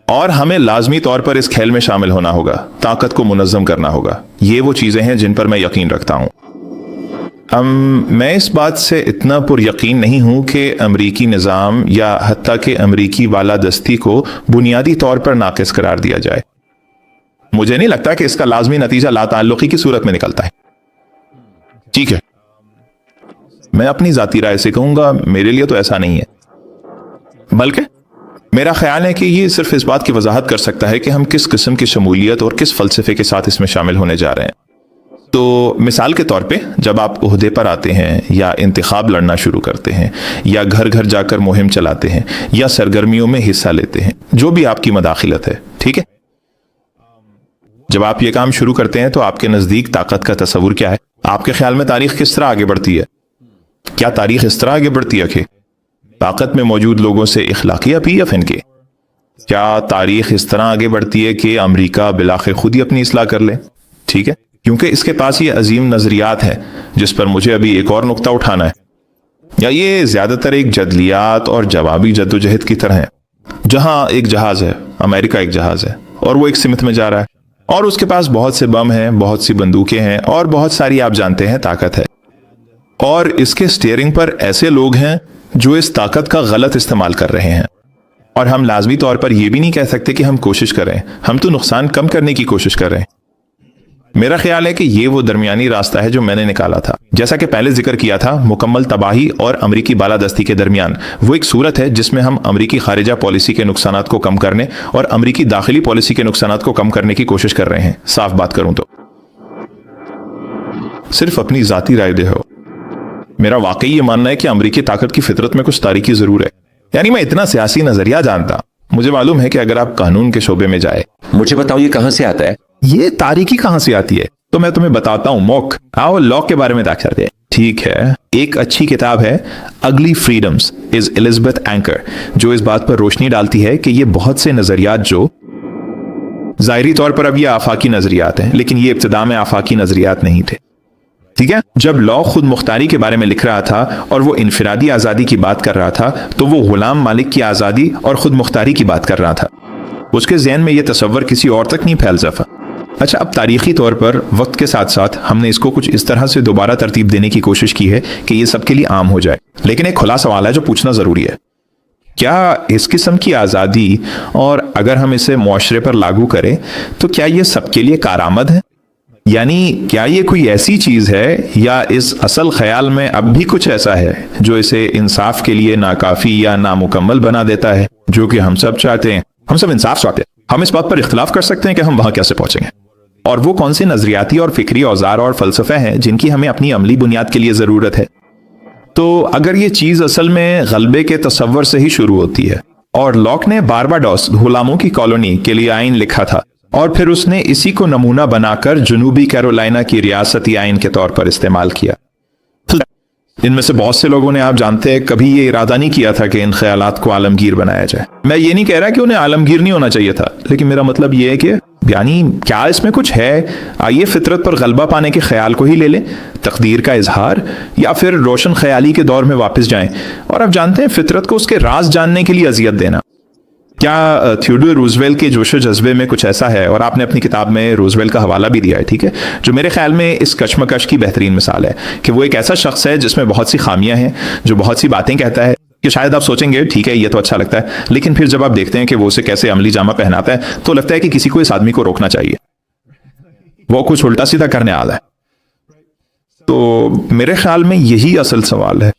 اور ہمیں لازمی طور پر اس کھیل میں شامل ہونا ہوگا، طاقت کو منظم کرنا ہوگا۔ یہ وہ چیزیں ہیں جن پر میں یقین رکھتا ہوں۔ میں اس بات سے اتنا پر یقین نہیں ہوں کہ امریکی نظام یا حتیٰ کہ امریکی بالادستی کو بنیادی طور پر ناقص قرار دیا جائے۔ مجھے نہیں لگتا کہ اس کا لازمی نتیجہ لا تعلقی کی صورت میں نکلتا ہے۔ ٹھیک ہے، میں اپنی ذاتی رائے سے کہوں گا، میرے لیے تو ایسا نہیں ہے، بلکہ میرا خیال ہے کہ یہ صرف اس بات کی وضاحت کر سکتا ہے کہ ہم کس قسم کی شمولیت اور کس فلسفے کے ساتھ اس میں شامل ہونے جا رہے ہیں۔ تو مثال کے طور پہ جب آپ عہدے پر آتے ہیں یا انتخاب لڑنا شروع کرتے ہیں یا گھر گھر جا کر مہم چلاتے ہیں یا سرگرمیوں میں حصہ لیتے ہیں، جو بھی آپ کی مداخلت ہے، ٹھیک ہے، جب آپ یہ کام شروع کرتے ہیں تو آپ کے نزدیک طاقت کا تصور کیا ہے؟ آپ کے خیال میں تاریخ کس طرح آگے بڑھتی ہے؟ کیا تاریخ اس طرح آگے بڑھتی ہے کہ طاقت میں موجود لوگوں سے اخلاقیہ پی ایف ان کے؟ کیا تاریخ اس طرح آگے بڑھتی ہے کہ امریکہ بلاخر خود ہی اپنی اصلاح کر لے؟ ٹھیک ہے، کیونکہ اس کے پاس یہ عظیم نظریات ہے جس پر مجھے ابھی ایک اور نقطہ اٹھانا ہے، یا یہ زیادہ تر ایک جدلیات اور جوابی جدوجہد کی طرح ہے، جہاں ایک جہاز ہے، امریکہ ایک جہاز ہے، اور وہ ایک سمت میں جا رہا ہے، اور اس کے پاس بہت سے بم ہیں، بہت سی بندوقیں ہیں، اور بہت ساری آپ جانتے ہیں طاقت ہے، اور اس کے سٹیئرنگ پر ایسے لوگ ہیں جو اس طاقت کا غلط استعمال کر رہے ہیں، اور ہم لازمی طور پر یہ بھی نہیں کہہ سکتے کہ ہم کوشش کریں، ہم تو نقصان کم کرنے کی کوشش کر رہے ہیں۔ میرا خیال ہے کہ یہ وہ درمیانی راستہ ہے جو میں نے نکالا تھا، جیسا کہ پہلے ذکر کیا تھا، مکمل تباہی اور امریکی بالادستی کے درمیان وہ ایک صورت ہے جس میں ہم امریکی خارجہ پالیسی کے نقصانات کو کم کرنے اور امریکی داخلی پالیسی کے نقصانات کو کم کرنے کی کوشش کر رہے ہیں۔ صاف بات کروں تو صرف اپنی ذاتی رائے دے ہو، میرا واقعی یہ ماننا ہے کہ امریکی طاقت کی فطرت میں کچھ تاریکی ضرور ہے۔ یعنی میں اتنا سیاسی نظریہ جانتا، مجھے معلوم ہے کہ اگر آپ قانون کے شعبے میں جائے، مجھے بتاؤ یہ کہاں سے آتا ہے؟ یہ تاریکی کہاں سے آتی ہے؟ تو میں تمہیں بتاتا ہوں، موک آؤ لا کے بارے میں داخل کرتے ہیں، ٹھیک ہے؟ ایک اچھی کتاب ہے اگلی فریڈمز از الزبتھ اینکر، جو اس بات پر روشنی ڈالتی ہے کہ یہ بہت سے نظریات جو ظاہری طور پر اب یہ آفاقی نظریات ہیں، لیکن یہ ابتدا میں آفاقی نظریات نہیں تھے، ٹھیک ہے؟ جب لا خود مختاری کے بارے میں لکھ رہا تھا اور وہ انفرادی آزادی کی بات کر رہا تھا، تو وہ غلام مالک کی آزادی اور خود مختاری کی بات کر رہا تھا، اس کے ذہن میں یہ تصور کسی اور تک نہیں پھیل سکا۔ اچھا، اب تاریخی طور پر وقت کے ساتھ ساتھ ہم نے اس کو کچھ اس طرح سے دوبارہ ترتیب دینے کی کوشش کی ہے کہ یہ سب کے لیے عام ہو جائے، لیکن ایک کھلا سوال ہے جو پوچھنا ضروری ہے، کیا اس قسم کی آزادی، اور اگر ہم اسے معاشرے پر لاگو کریں تو کیا یہ سب کے لیے کارآمد ہے؟ یعنی کیا یہ کوئی ایسی چیز ہے یا اس اصل خیال میں اب بھی کچھ ایسا ہے جو اسے انصاف کے لیے ناکافی یا نامکمل بنا دیتا ہے، جو کہ ہم سب چاہتے ہیں؟ ہم سب انصاف چاہتے ہیں، ہم اس بات پر اختلاف کر سکتے ہیں کہ ہم وہاں کیسے پہنچیں گے، اور وہ کون سے نظریاتی اور فکری اوزار اور فلسفے ہیں جن کی ہمیں اپنی عملی بنیاد کے لیے ضرورت ہے۔ تو اگر یہ چیز اصل میں غلبے کے تصور سے ہی شروع ہوتی ہے، اور لاک نے بارباڈوس غلاموں کی کالونی کے لیے آئین لکھا تھا، اور پھر اس نے اسی کو نمونہ بنا کر جنوبی کیرولائنا کی ریاستی آئین کے طور پر استعمال کیا۔ ان میں سے بہت سے لوگوں نے، آپ جانتے ہیں، کبھی یہ ارادہ نہیں کیا تھا کہ ان خیالات کو عالمگیر بنایا جائے۔ میں یہ نہیں کہہ رہا کہ انہیں عالمگیر نہیں ہونا چاہیے تھا، لیکن میرا مطلب یہ ہے کہ یعنی کیا اس میں کچھ ہے؟ آئیے فطرت پر غلبہ پانے کے خیال کو ہی لے لیں، تقدیر کا اظہار، یا پھر روشن خیالی کے دور میں واپس جائیں اور آپ جانتے ہیں فطرت کو اس کے راز جاننے کے لیے اذیت دینا۔ کیا تھیوڈور روزویلٹ کے جوش و جذبے میں کچھ ایسا ہے؟ اور آپ نے اپنی کتاب میں روزویلٹ کا حوالہ بھی دیا ہے، ٹھیک ہے، جو میرے خیال میں اس کشمکش کی بہترین مثال ہے کہ وہ ایک ایسا شخص ہے جس میں بہت سی خامیاں ہیں، جو بہت سی باتیں کہتا ہے، کہ شاید آپ سوچیں گے ٹھیک ہے یہ تو اچھا لگتا ہے، لیکن پھر جب آپ دیکھتے ہیں کہ وہ اسے کیسے عملی جامہ پہناتا ہے تو لگتا ہے کہ کسی کو اس آدمی کو روکنا چاہیے، وہ کچھ الٹا سیدھا کرنے آ رہا ہے۔ تو میرے خیال میں یہی اصل سوال ہے۔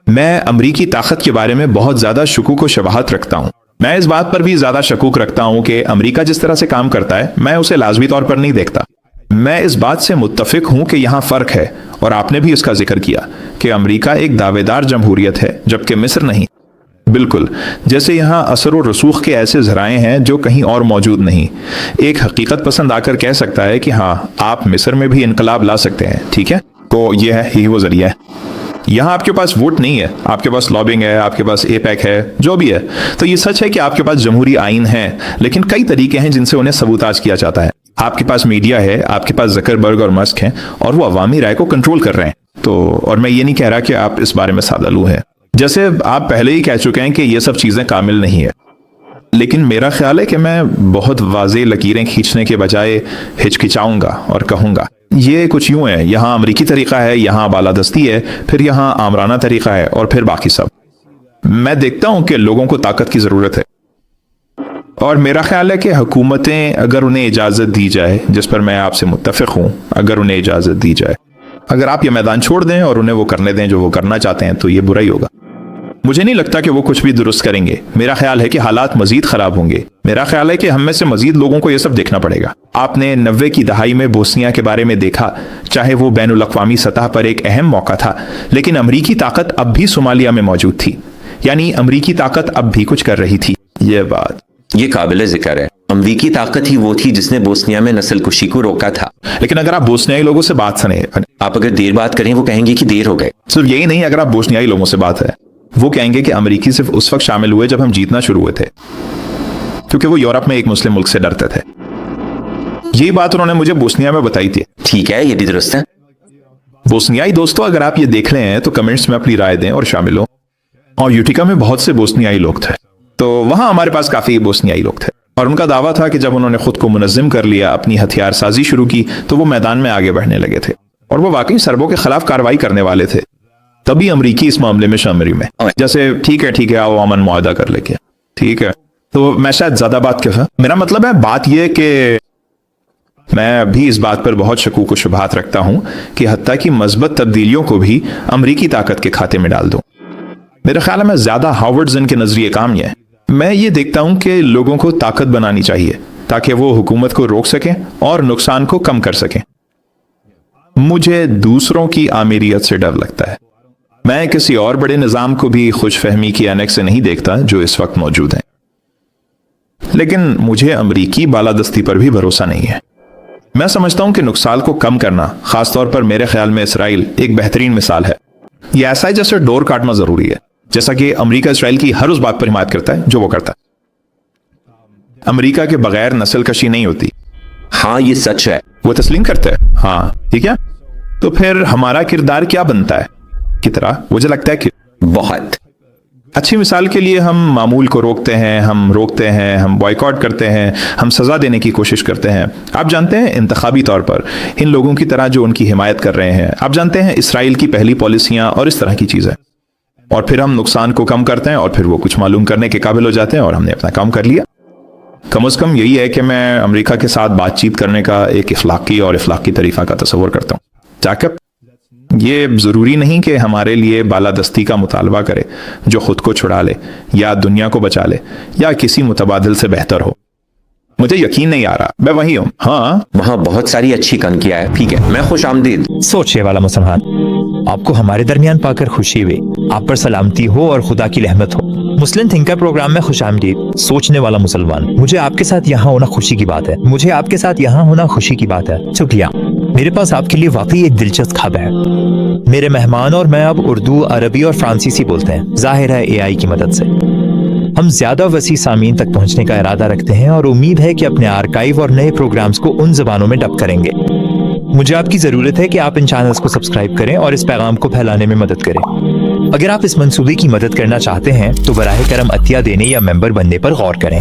میں امریکی طاقت کے بارے میں بہت زیادہ شکوک و شبہات رکھتا ہوں۔ میں اس بات پر بھی زیادہ شکوک رکھتا ہوں کہ امریکہ جس طرح سے کام کرتا ہے میں اسے لازمی طور پر نہیں دیکھتا۔ میں اس بات سے متفق ہوں کہ یہاں فرق ہے، اور آپ نے بھی اس کا ذکر کیا کہ امریکہ ایک دعوے دار جمہوریت ہے جبکہ مصر نہیں۔ بالکل، جیسے یہاں اثر و رسوخ کے ایسے ذرائع ہیں جو کہیں اور موجود نہیں۔ ایک حقیقت پسند آ کر کہہ سکتا ہے کہ ہاں آپ مصر میں بھی انقلاب لا سکتے ہیں، ٹھیک ہے، تو یہ ہے یہی وہ ذریعہ ہے۔ یہاں آپ کے پاس ووٹ نہیں ہے، آپ کے پاس لابنگ ہے، آپ کے پاس اے پیک ہے، جو بھی ہے۔ تو یہ سچ ہے کہ آپ کے پاس جمہوری آئین ہے، لیکن کئی طریقے ہیں جن سے انہیں سبوتاج کیا جاتا ہے۔ آپ کے پاس میڈیا ہے، آپ کے پاس زکربرگ اور مسک ہیں، اور وہ عوامی رائے کو کنٹرول کر رہے ہیں۔ تو اور میں یہ نہیں کہہ رہا کہ آپ اس بارے میں سادہ لو ہیں، جیسے آپ پہلے ہی کہہ چکے ہیں کہ یہ سب چیزیں کامل نہیں ہے، لیکن میرا خیال ہے کہ میں بہت واضح لکیریں کھینچنے کے بجائے ہچکچاؤں گا اور کہوں گا یہ کچھ یوں ہے، یہاں امریکی طریقہ ہے، یہاں بالادستی ہے، پھر یہاں آمرانہ طریقہ ہے، اور پھر باقی سب۔ میں دیکھتا ہوں کہ لوگوں کو طاقت کی ضرورت ہے، اور میرا خیال ہے کہ حکومتیں اگر انہیں اجازت دی جائے، جس پر میں آپ سے متفق ہوں، اگر انہیں اجازت دی جائے، اگر آپ یہ میدان چھوڑ دیں اور انہیں وہ کرنے دیں جو وہ کرنا چاہتے ہیں، تو یہ برا ہی ہوگا۔ مجھے نہیں لگتا کہ وہ کچھ بھی درست کریں گے۔ میرا خیال ہے کہ حالات مزید خراب ہوں گے۔ میرا خیال ہے کہ ہم میں سے مزید لوگوں کو یہ سب دیکھنا پڑے گا۔ آپ نے 90 کی دہائی میں بوسنیا کے بارے میں دیکھا، چاہے وہ بین الاقوامی سطح پر ایک اہم موقع تھا، لیکن امریکی طاقت اب بھی صومالیہ میں موجود تھی، یعنی امریکی طاقت اب بھی کچھ کر رہی تھی۔ یہ قابل ذکر ہے، امریکی طاقت ہی وہ تھی جس نے بوسنیا میں نسل کشی کو روکا تھا۔ لیکن اگر آپ بوسنیائی لوگوں سے بات سنیں، آپ اگر دیر بات کریں وہ کہیں گے کہ دیر ہو گئے۔ صرف یہی نہیں، اگر آپ بوسنیائی لوگوں سے بات ہے، وہ کہیں گے کہ امریکی صرف اس وقت شامل ہوئے جب ہم جیتنا شروع ہوئے تھے، کیونکہ وہ یورپ میں ایک مسلم ملک سے ڈرتے تھے۔ یہی بات انہوں نے مجھے بوسنیا میں بتائی تھی۔ ٹھیک ہے، یہ بھی درست ہے۔ بوسنیائی دوستو، اگر آپ یہ دیکھ رہے ہیں تو کمنٹس میں اپنی رائے دیں اور شامل ہوں۔ اور یوٹیکا میں بہت سے بوسنیائی لوگ تھے، تو وہاں ہمارے پاس کافی بوسنیائی لوگ تھے، اور ان کا دعویٰ تھا کہ جب انہوں نے خود کو منظم کر لیا، اپنی ہتھیار سازی شروع کی، تو وہ میدان میں آگے بڑھنے لگے تھے، اور وہ واقعی سربوں کے خلاف کارروائی کرنے والے تھے۔ تبھی امریکی اس معاملے میں شامل میں جیسے ٹھیک ہے آؤ امن معاہدہ کر لے کے، ٹھیک ہے۔ تو میں شاید زیادہ بات کر رہا، میرا مطلب ہے بات یہ کہ میں بھی اس بات پر بہت شکوک و شبہات رکھتا ہوں کہ حتیٰ کی مثبت تبدیلیوں کو بھی امریکی طاقت کے کھاتے میں ڈال دوں۔ میرا خیال ہے میں زیادہ ہاورڈ زن کے نظریے کام یہ ہے۔ میں یہ دیکھتا ہوں کہ لوگوں کو طاقت بنانی چاہیے تاکہ وہ حکومت کو روک سکیں اور نقصان کو کم کر سکیں۔ مجھے دوسروں کی آمیریت سے ڈر لگتا ہے۔ میں کسی اور بڑے نظام کو بھی خوش فہمی کی عینک سے نہیں دیکھتا جو اس وقت موجود ہیں، لیکن مجھے امریکی بالادستی پر بھی بھروسہ نہیں ہے۔ میں سمجھتا ہوں کہ نقصان کو کم کرنا، خاص طور پر میرے خیال میں اسرائیل ایک بہترین مثال ہے۔ یہ ایسا ہے جیسے ڈور کاٹنا ضروری ہے، جیسا کہ امریکہ اسرائیل کی ہر اس بات پر حمایت کرتا ہے جو وہ کرتا ہے۔ امریکہ کے بغیر نسل کشی نہیں ہوتی۔ ہاں یہ سچ ہے، وہ تسلیم کرتا ہے، ہاں ٹھیک ہے۔ تو پھر ہمارا کردار کیا بنتا ہے کی طرح؟ مجھے لگتا ہے کہ بہت اچھی مثال کے لیے ہم معمول کو روکتے ہیں، ہم بائیکاٹ کرتے ہیں، ہم سزا دینے کی کوشش کرتے ہیں۔ آپ جانتے ہیں انتخابی طور پر ان لوگوں کی طرح جو ان کی حمایت کر رہے ہیں، آپ جانتے ہیں اسرائیل کی پہلی پالیسیاں اور اس طرح کی چیزیں، اور پھر ہم نقصان کو کم کرتے ہیں اور پھر وہ کچھ معلوم کرنے کے قابل ہو جاتے ہیں اور ہم نے اپنا کام کر لیا۔ کم از کم یہی ہے کہ میں امریکہ کے ساتھ بات چیت کرنے کا ایک اخلاقی طریقہ کا تصور کرتا ہوں۔ جاکب، یہ ضروری نہیں کہ ہمارے لیے بالادستی کا مطالبہ کرے جو خود کو چھڑا لے یا دنیا کو بچا لے یا کسی متبادل سے بہتر ہو۔ مجھے یقین نہیں آ رہا، میں وہی ہوں۔ ہاں وہاں بہت ساری اچھی کنکیاں ہیں، ٹھیک ہے، میں خوش آمدید۔ سوچے والا مسلمان، آپ کو ہمارے درمیان پا کر خوشی ہوئی، آپ پر سلامتی ہو اور خدا کی رحمت ہو۔ مسلم تھنکر پروگرام میں خوش آمدید۔ سوچنے والا مسلمان، مجھے آپ کے ساتھ یہاں ہونا خوشی کی بات ہے۔ شکریہ، میرے پاس آپ کے لیے واقعی ایک دلچسپ خبر ہے۔ میرے مہمان اور میں اب اردو، عربی اور فرانسیسی بولتے ہیں، ظاہر ہے اے آئی کی مدد سے۔ ہم زیادہ وسیع سامعین تک پہنچنے کا ارادہ رکھتے ہیں اور امید ہے کہ اپنے آرکائیو اور نئے پروگرامز کو ان زبانوں میں ڈب کریں گے۔ مجھے آپ کی ضرورت ہے کہ آپ ان چینلز کو سبسکرائب کریں اور اس پیغام کو پھیلانے میں مدد کریں۔ اگر آپ اس منصوبے کی مدد کرنا چاہتے ہیں تو براہ کرم عطیہ دینے یا ممبر بننے پر غور کریں۔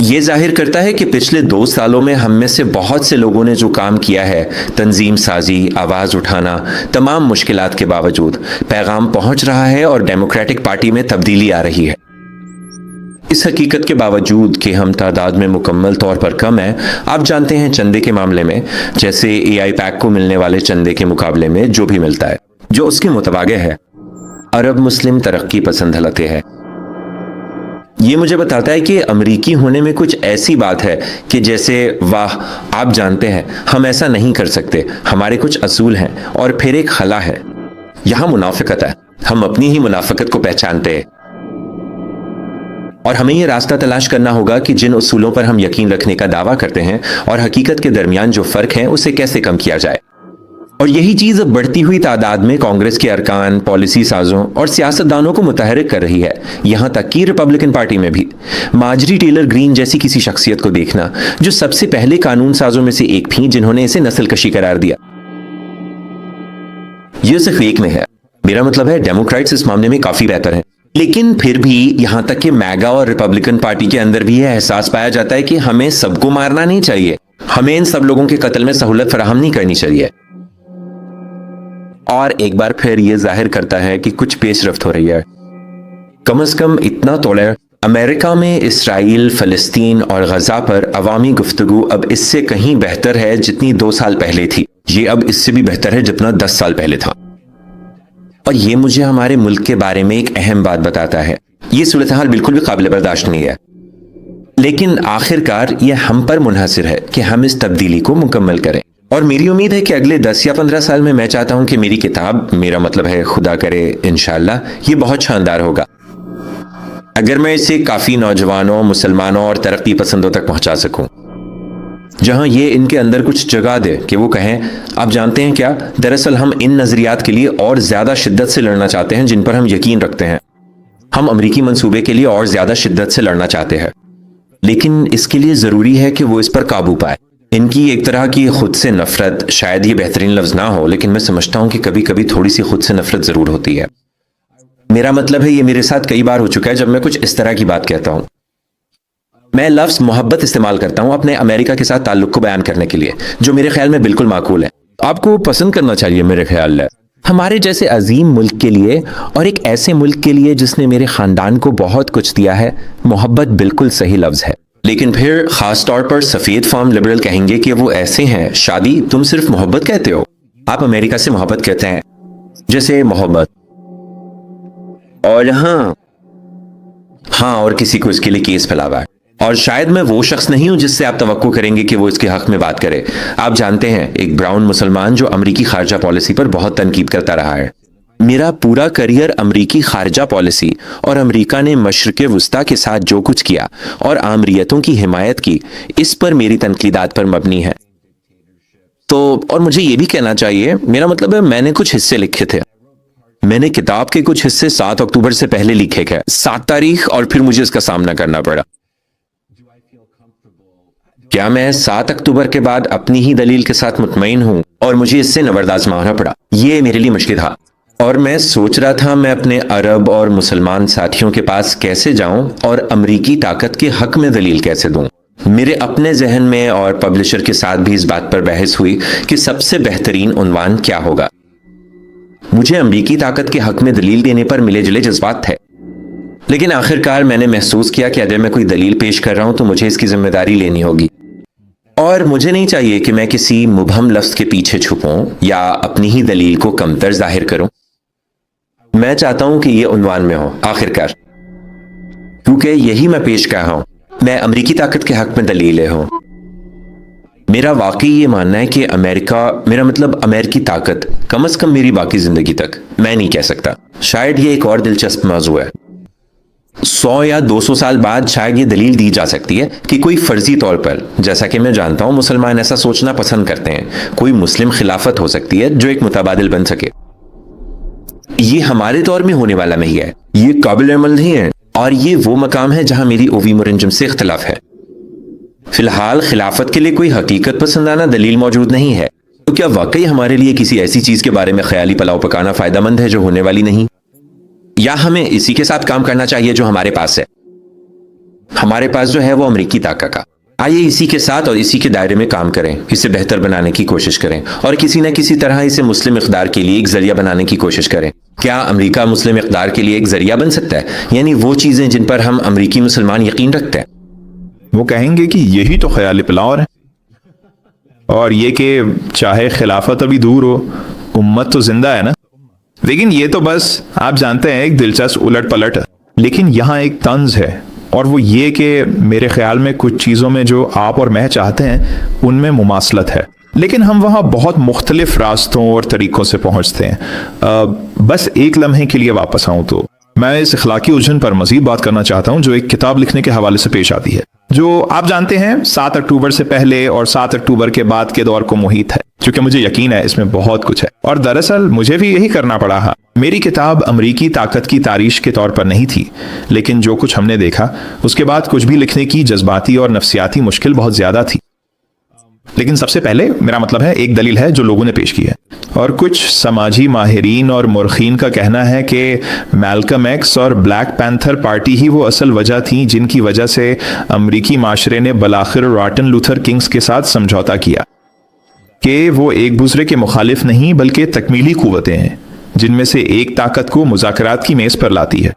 یہ ظاہر کرتا ہے کہ پچھلے 2 سالوں میں ہم میں سے بہت سے لوگوں نے جو کام کیا ہے، تنظیم سازی، آواز اٹھانا، تمام مشکلات کے باوجود پیغام پہنچ رہا ہے اور ڈیموکریٹک پارٹی میں تبدیلی آ رہی ہے۔ اس حقیقت کے باوجود کہ ہم تعداد میں مکمل طور پر کم ہیں، آپ جانتے ہیں چندے کے معاملے میں، جیسے اے آئی پیک کو ملنے والے چندے کے مقابلے میں جو بھی ملتا ہے، جو اس کے متباغے ہے، عرب مسلم ترقی پسند حلقے ہے۔ یہ مجھے بتاتا ہے کہ امریکی ہونے میں کچھ ایسی بات ہے کہ جیسے واہ، آپ جانتے ہیں ہم ایسا نہیں کر سکتے، ہمارے کچھ اصول ہیں، اور پھر ایک خلا ہے، یہاں منافقت ہے، ہم اپنی ہی منافقت کو پہچانتے ہیں، اور ہمیں یہ راستہ تلاش کرنا ہوگا کہ جن اصولوں پر ہم یقین رکھنے کا دعویٰ کرتے ہیں اور حقیقت کے درمیان جو فرق ہے اسے کیسے کم کیا جائے۔ اور یہی چیز اب بڑھتی ہوئی تعداد میں کانگریس کے ارکان، پالیسی سازوں اور سیاستدانوں کو متحرک کر رہی ہے، یہاں تک کہ ریپبلکن پارٹی میں بھی۔ مارجری ٹیلر گرین جیسی کسی شخصیت کو دیکھنا، جو سب سے پہلے قانون سازوں میں سے ایک تھیں جنہوں نے اسے نسل کشی قرار دیا۔ یہ صرف ایک میں ہے، میرا مطلب ہے ڈیموکریٹس اس معاملے میں کافی بہتر ہیں، لیکن پھر بھی یہاں تک کہ میگا اور ریپبلکن پارٹی کے اندر بھی یہ احساس پایا جاتا ہے کہ ہمیں سب کو مارنا نہیں چاہیے، ہمیں ان سب لوگوں کے قتل میں سہولت فراہم نہیں کرنی چاہیے۔ اور ایک بار پھر یہ ظاہر کرتا ہے کہ کچھ پیش رفت ہو رہی ہے، کم از کم اتنا تو ہے، امریکہ میں اسرائیل، فلسطین اور غزہ پر عوامی گفتگو اب اس سے کہیں بہتر ہے جتنی 2 سال پہلے تھی، یہ اب اس سے بھی بہتر ہے جتنا 10 سال پہلے تھا۔ اور یہ مجھے ہمارے ملک کے بارے میں ایک اہم بات بتاتا ہے، یہ صورتحال بالکل بھی قابل برداشت نہیں ہے، لیکن آخر کار یہ ہم پر منحصر ہے کہ ہم اس تبدیلی کو مکمل کریں۔ اور میری امید ہے کہ اگلے 10 یا 15 سال میں میں چاہتا ہوں کہ میری کتاب، میرا مطلب ہے خدا کرے انشاءاللہ، یہ بہت شاندار ہوگا اگر میں اسے کافی نوجوانوں، مسلمانوں اور ترقی پسندوں تک پہنچا سکوں، جہاں یہ ان کے اندر کچھ جگہ دے کہ وہ کہیں آپ جانتے ہیں کیا، دراصل ہم ان نظریات کے لیے اور زیادہ شدت سے لڑنا چاہتے ہیں جن پر ہم یقین رکھتے ہیں، ہم امریکی منصوبے کے لیے اور زیادہ شدت سے لڑنا چاہتے ہیں، لیکن اس کے لیے ضروری ہے کہ وہ اس پر قابو پائے۔ ان کی ایک طرح کی خود سے نفرت، شاید یہ بہترین لفظ نہ ہو لیکن میں سمجھتا ہوں کہ کبھی کبھی تھوڑی سی خود سے نفرت ضرور ہوتی ہے۔ میرا مطلب ہے یہ میرے ساتھ کئی بار ہو چکا ہے جب میں کچھ اس طرح کی بات کہتا ہوں۔ میں لفظ محبت استعمال کرتا ہوں اپنے امریکہ کے ساتھ تعلق کو بیان کرنے کے لیے، جو میرے خیال میں بالکل معقول ہے۔ آپ کو پسند کرنا چاہیے میرے خیال ہے، ہمارے جیسے عظیم ملک کے لیے اور ایک ایسے ملک کے لیے جس نے میرے خاندان کو بہت کچھ دیا ہے، محبت بالکل صحیح لفظ ہے۔ لیکن پھر خاص طور پر سفید فام لبرل کہیں گے کہ وہ ایسے ہیں، شادی تم صرف محبت کہتے ہو، آپ امریکہ سے محبت کہتے ہیں، جیسے محبت، اور ہاں اور کسی کو اس کے لیے کیس پھیلا ہوا ہے، اور شاید میں وہ شخص نہیں ہوں جس سے آپ توقع کریں گے کہ وہ اس کے حق میں بات کرے۔ آپ جانتے ہیں ایک براؤن مسلمان جو امریکی خارجہ پالیسی پر بہت تنقید کرتا رہا ہے۔ میرا پورا کریئر امریکی خارجہ پالیسی اور امریکہ نے مشرق وسطیٰ کے ساتھ جو کچھ کیا اور عامریتوں کی حمایت کی، اس پر میری تنقیدات پر مبنی ہے۔ تو اور مجھے یہ بھی کہنا چاہیے، میرا مطلب ہے میں نے کچھ حصے لکھے تھے، میں نے کتاب کے کچھ حصے 7 اکتوبر سے پہلے لکھے گئے، 7 تاریخ، اور پھر مجھے اس کا سامنا کرنا پڑا۔ کیا میں 7 اکتوبر کے بعد اپنی ہی دلیل کے ساتھ مطمئن ہوں اور مجھے اس سے نبرد آزمانا پڑا؟ یہ میرے لیے مشکل تھا، اور میں سوچ رہا تھا میں اپنے عرب اور مسلمان ساتھیوں کے پاس کیسے جاؤں اور امریکی طاقت کے حق میں دلیل کیسے دوں۔ میرے اپنے ذہن میں اور پبلشر کے ساتھ بھی اس بات پر بحث ہوئی کہ سب سے بہترین عنوان کیا ہوگا۔ مجھے امریکی طاقت کے حق میں دلیل دینے پر ملے جلے جذبات تھے، لیکن آخر کار میں نے محسوس کیا کہ اگر میں کوئی دلیل پیش کر رہا ہوں تو مجھے اس کی ذمہ داری لینی ہوگی، اور مجھے نہیں چاہیے کہ میں کسی مبہم لفظ کے پیچھے چھپوں یا اپنی ہی دلیل کو کمتر ظاہر کروں۔ میں چاہتا ہوں کہ یہ عنوان میں ہو آخر کار، کیونکہ یہی میں پیش کر رہا ہوں، میں امریکی طاقت کے حق میں دلیلیں ہوں۔ میرا واقعی یہ ماننا ہے کہ امریکہ، میرا مطلب امریکی طاقت، کم از کم میری باقی زندگی تک، میں نہیں کہہ سکتا، شاید یہ ایک اور دلچسپ موضوع ہے، 100 یا 200 سال بعد شاید یہ دلیل دی جا سکتی ہے کہ کوئی فرضی طور پر، جیسا کہ میں جانتا ہوں مسلمان ایسا سوچنا پسند کرتے ہیں، کوئی مسلم خلافت ہو سکتی ہے جو ایک متبادل بن سکے۔ یہ ہمارے دور میں ہونے والا نہیں ہے، یہ قابل عمل نہیں ہے، اور یہ وہ مقام ہے جہاں میری اووی مرنجم سے اختلاف ہے۔ فی الحال خلافت کے لیے کوئی حقیقت پسندانہ دلیل موجود نہیں ہے، تو کیا واقعی ہمارے لیے کسی ایسی چیز کے بارے میں خیالی پلاؤ پکانا فائدہ مند ہے جو ہونے والی نہیں، یا ہمیں اسی کے ساتھ کام کرنا چاہیے جو ہمارے پاس ہے؟ ہمارے پاس جو ہے وہ امریکی طاقت کا. آئیے اسی کے ساتھ اور اسی کے دائرے میں کام کریں، اسے بہتر بنانے کی کوشش کریں اور کسی نہ کسی طرح اسے مسلم اقدار کے لیے ایک ذریعہ بنانے کی کوشش کریں. کیا امریکہ مسلم اقدار کے لیے ایک ذریعہ بن سکتا ہے؟ یعنی وہ چیزیں جن پر ہم امریکی مسلمان یقین رکھتے ہیں. وہ کہیں گے کہ یہی تو خیال پلاور ہے، اور یہ کہ چاہے خلافت ابھی دور ہو، امت تو زندہ ہے نا. لیکن یہ تو بس آپ جانتے ہیں ایک دلچسپ الٹ پلٹ ہے. لیکن یہاں ایک طنز ہے، اور وہ یہ کہ میرے خیال میں کچھ چیزوں میں جو آپ اور میں چاہتے ہیں ان میں مماثلت ہے، لیکن ہم وہاں بہت مختلف راستوں اور طریقوں سے پہنچتے ہیں. بس ایک لمحے کے لیے واپس آؤں تو میں اس اخلاقی الجھن پر مزید بات کرنا چاہتا ہوں جو ایک کتاب لکھنے کے حوالے سے پیش آتی ہے، جو آپ جانتے ہیں 7 اکتوبر سے پہلے اور 7 اکتوبر کے بعد کے دور کو محیط ہے، کیونکہ مجھے یقین ہے اس میں بہت کچھ ہے. اور دراصل مجھے بھی یہی کرنا پڑا. میری کتاب امریکی طاقت کی تاریخ کے طور پر نہیں تھی، لیکن جو کچھ ہم نے دیکھا اس کے بعد کچھ بھی لکھنے کی جذباتی اور نفسیاتی مشکل بہت زیادہ تھی. لیکن سب سے پہلے میرا مطلب ہے ایک دلیل ہے جو لوگوں نے پیش کی ہے، اور کچھ سماجی ماہرین اور مورخین کا کہنا ہے کہ میلکم ایکس اور بلیک پینتھر پارٹی ہی وہ اصل وجہ تھیں جن کی وجہ سے امریکی معاشرے نے بالآخر مارٹن لوتھر کنگز کے ساتھ سمجھوتا کیا کہ وہ ایک دوسرے کے مخالف نہیں بلکہ تکمیلی قوتیں ہیں جن میں سے ایک طاقت کو مذاکرات کی میز پر لاتی ہے.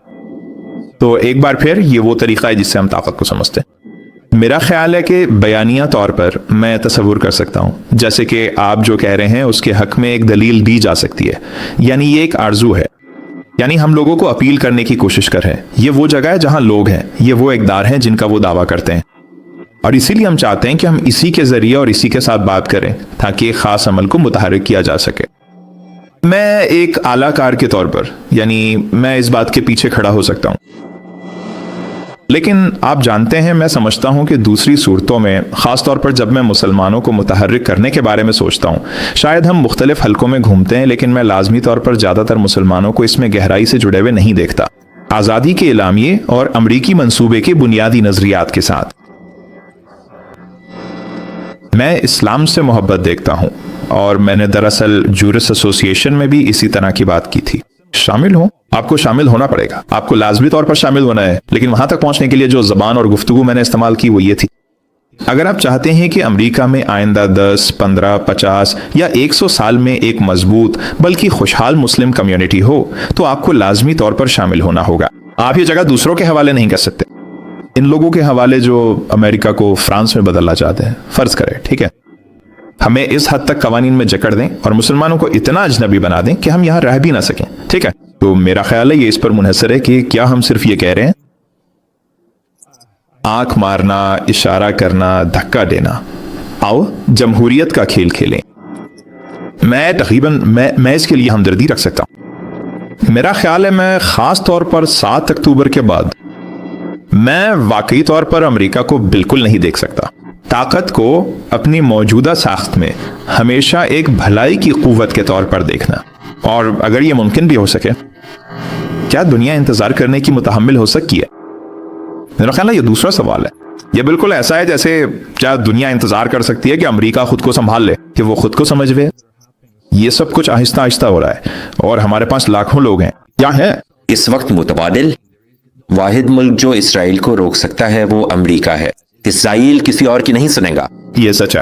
تو ایک بار پھر یہ وہ طریقہ ہے جس سے ہم طاقت کو سمجھتے ہیں. میرا خیال ہے کہ بیانیہ طور پر میں تصور کر سکتا ہوں جیسے کہ آپ جو کہہ رہے ہیں اس کے حق میں ایک دلیل دی جا سکتی ہے. یعنی یہ ایک آرزو ہے، یعنی ہم لوگوں کو اپیل کرنے کی کوشش کر رہے ہیں. یہ وہ جگہ ہے جہاں لوگ ہیں، یہ وہ اقدار ہیں جن کا وہ دعویٰ کرتے ہیں، اور اسی لیے ہم چاہتے ہیں کہ ہم اسی کے ذریعے اور اسی کے ساتھ بات کریں تاکہ ایک خاص عمل کو متحرک کیا جا سکے. میں ایک اعلیٰ کار کے طور پر یعنی میں اس بات کے پیچھے کھڑا ہو سکتا ہوں، لیکن آپ جانتے ہیں میں سمجھتا ہوں کہ دوسری صورتوں میں، خاص طور پر جب میں مسلمانوں کو متحرک کرنے کے بارے میں سوچتا ہوں، شاید ہم مختلف حلقوں میں گھومتے ہیں، لیکن میں لازمی طور پر زیادہ تر مسلمانوں کو اس میں گہرائی سے جڑے ہوئے نہیں دیکھتا. آزادی کے اعلامیے اور امریکی منصوبے کے بنیادی نظریات کے ساتھ میں اسلام سے محبت دیکھتا ہوں، اور میں نے دراصل جورس ایسوسی ایشن میں بھی اسی طرح کی بات کی تھی. شامل ہوں، آپ کو شامل ہونا پڑے گا، آپ کو لازمی طور پر شامل ہونا ہے، لیکن وہاں تک پہنچنے کے لیے جو زبان اور گفتگو میں نے استعمال کی وہ یہ تھی. اگر آپ چاہتے ہیں کہ امریکہ میں آئندہ 10، 15، 50 یا 100 سال میں ایک مضبوط بلکہ خوشحال مسلم کمیونٹی ہو تو آپ کو لازمی طور پر شامل ہونا ہوگا. آپ یہ جگہ دوسروں کے حوالے نہیں کر سکتے، ان لوگوں کے حوالے جو امریکہ کو فرانس میں بدلنا چاہتے ہیں. فرض کریں، ٹھیک ہے، ہمیں اس حد تک قوانین میں جکڑ دیں اور مسلمانوں کو اتنا اجنبی بنا دیں کہ ہم یہاں رہ بھی نہ سکیں، ٹھیک ہے. تو میرا خیال ہے یہ اس پر منحصر ہے کہ کیا ہم صرف یہ کہہ رہے ہیں آنکھ مارنا، اشارہ کرنا، دھکا دینا، آؤ جمہوریت کا کھیل کھیلیں. میں تقریباً میں اس کے لیے ہمدردی رکھ سکتا ہوں. میرا خیال ہے میں خاص طور پر 7 اکتوبر کے بعد میں واقعی طور پر امریکہ کو بالکل نہیں دیکھ سکتا. طاقت کو اپنی موجودہ ساخت میں ہمیشہ ایک بھلائی کی قوت کے طور پر دیکھنا، اور اگر یہ ممکن بھی ہو سکے، کیا دنیا انتظار کرنے کی متحمل ہو سکتی ہے؟ میرا خیال ہے یہ دوسرا سوال ہے. یہ بالکل ایسا ہے جیسے کیا دنیا انتظار کر سکتی ہے کہ امریکہ خود کو سنبھال لے، کہ وہ خود کو سمجھ لے؟ یہ سب کچھ آہستہ آہستہ ہو رہا ہے، اور ہمارے پاس لاکھوں لوگ ہیں. کیا ہے اس وقت متبادل؟ واحد ملک جو اسرائیل کو روک سکتا ہے وہ امریکہ ہے. اسرائیل کسی اور کی نہیں سنے گا. یہ سچ ہے.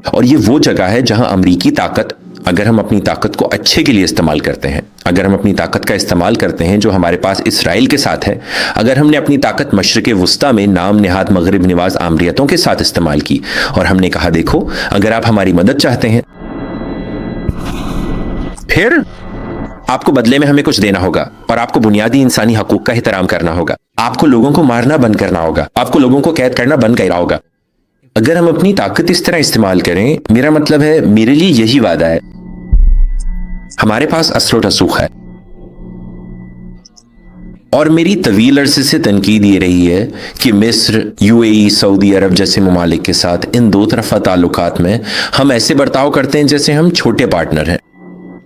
اور یہ وہ جگہ ہے جہاں امریکی طاقت، اگر ہم اپنی طاقت کو اچھے کے لیے استعمال کرتے ہیں، اگر ہم اپنی طاقت کا استعمال کرتے ہیں جو ہمارے پاس اسرائیل کے ساتھ ہے، اگر ہم نے اپنی طاقت مشرق وسطیٰ میں نام نہاد مغرب نواز آمریتوں کے ساتھ استعمال کی، اور ہم نے کہا دیکھو اگر آپ ہماری مدد چاہتے ہیں پھر آپ کو بدلے میں ہمیں کچھ دینا ہوگا، اور آپ کو بنیادی انسانی حقوق کا احترام کرنا ہوگا، آپ کو لوگوں کو مارنا بند کرنا ہوگا، آپ کو لوگوں کو قید کرنا بند کرنا ہوگا. اگر ہم اپنی طاقت اس طرح استعمال کریں، میرا مطلب ہے میرے لیے یہی وعدہ ہے. ہمارے پاس اسر و رسوخ ہے، اور میری طویل عرصے سے تنقید یہ رہی ہے کہ مصر، UAE، سعودی عرب جیسے ممالک کے ساتھ ان دو طرفہ تعلقات میں ہم ایسے برتاؤ کرتے ہیں جیسے ہم چھوٹے پارٹنر ہیں.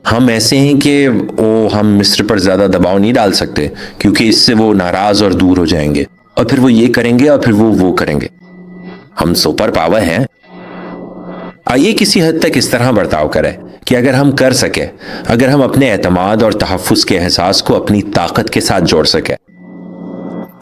ہم ایسے ہیں کہ ہم مصر پر زیادہ دباؤ نہیں ڈال سکتے کیونکہ اس سے وہ ناراض اور دور ہو جائیں گے، اور پھر وہ یہ کریں گے اور پھر وہ کریں گے. ہم سپر پاور ہیں. آئیے کسی حد تک اس طرح برتاؤ کریں کہ اگر ہم کر سکے، اگر ہم اپنے اعتماد اور تحفظ کے احساس کو اپنی طاقت کے ساتھ جوڑ سکے،